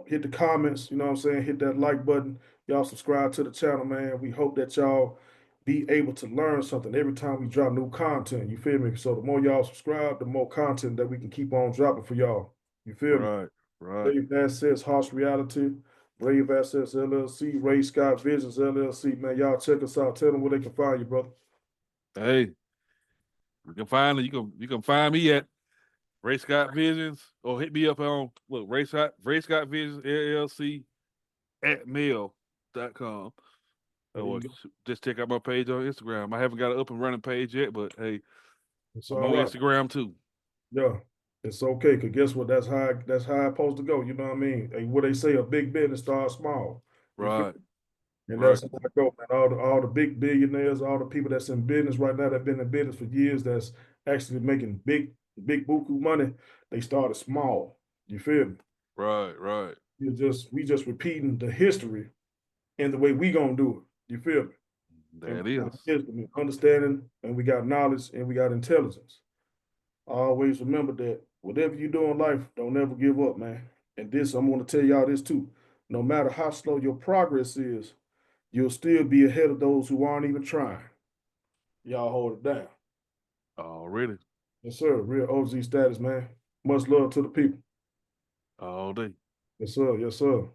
Speaker 1: hit the comments, you know what I'm saying? Hit that like button. Y'all subscribe to the channel, man. We hope that y'all be able to learn something every time we drop new content. You feel me? So the more y'all subscribe, the more content that we can keep on dropping for y'all. You feel me?
Speaker 2: Right. Right.
Speaker 1: Brave Assets, Harsh Reality, Brave Assets LLC, Ray Scott Visions LLC. Man, y'all check us out. Tell them where they can find you, brother.
Speaker 2: Hey, you can find me at Ray Scott Visions or hit me up on Ray Scott Visions LLC at mail.com.
Speaker 1: There
Speaker 2: Oh, well,
Speaker 1: you go.
Speaker 2: just check out my page on Instagram. I haven't got an up and running page yet, but hey,
Speaker 1: It's
Speaker 2: I'm
Speaker 1: all
Speaker 2: on
Speaker 1: right.
Speaker 2: Instagram too.
Speaker 1: Yeah, it's okay. Cause guess what? That's how it's supposed to go. You know what I mean? And what they say, a big business starts small. You feel?
Speaker 2: Right,
Speaker 1: And
Speaker 2: right,
Speaker 1: that's how I go, man. All the big billionaires, all the people that's in business right now that been in business for years, that's actually making big buku money. They started small. You feel me?
Speaker 2: right.
Speaker 1: We just repeating the history and the way we gonna do it. You feel me? And
Speaker 2: That
Speaker 1: we got
Speaker 2: is.
Speaker 1: wisdom and understanding, and we got knowledge, and we got intelligence. Always remember that whatever you do in life, don't ever give up, man. And this, I'm gonna tell y'all this too. No matter how slow your progress is, you'll still be ahead of those who aren't even trying. Y'all hold it down.
Speaker 2: Already.
Speaker 1: Yes, sir. Real OG status, man. Much love to the people.
Speaker 2: All day.
Speaker 1: Yes, sir. Yes, sir.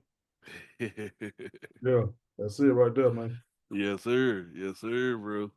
Speaker 1: Yeah, that's it right there, man.
Speaker 2: Yes, sir, bro.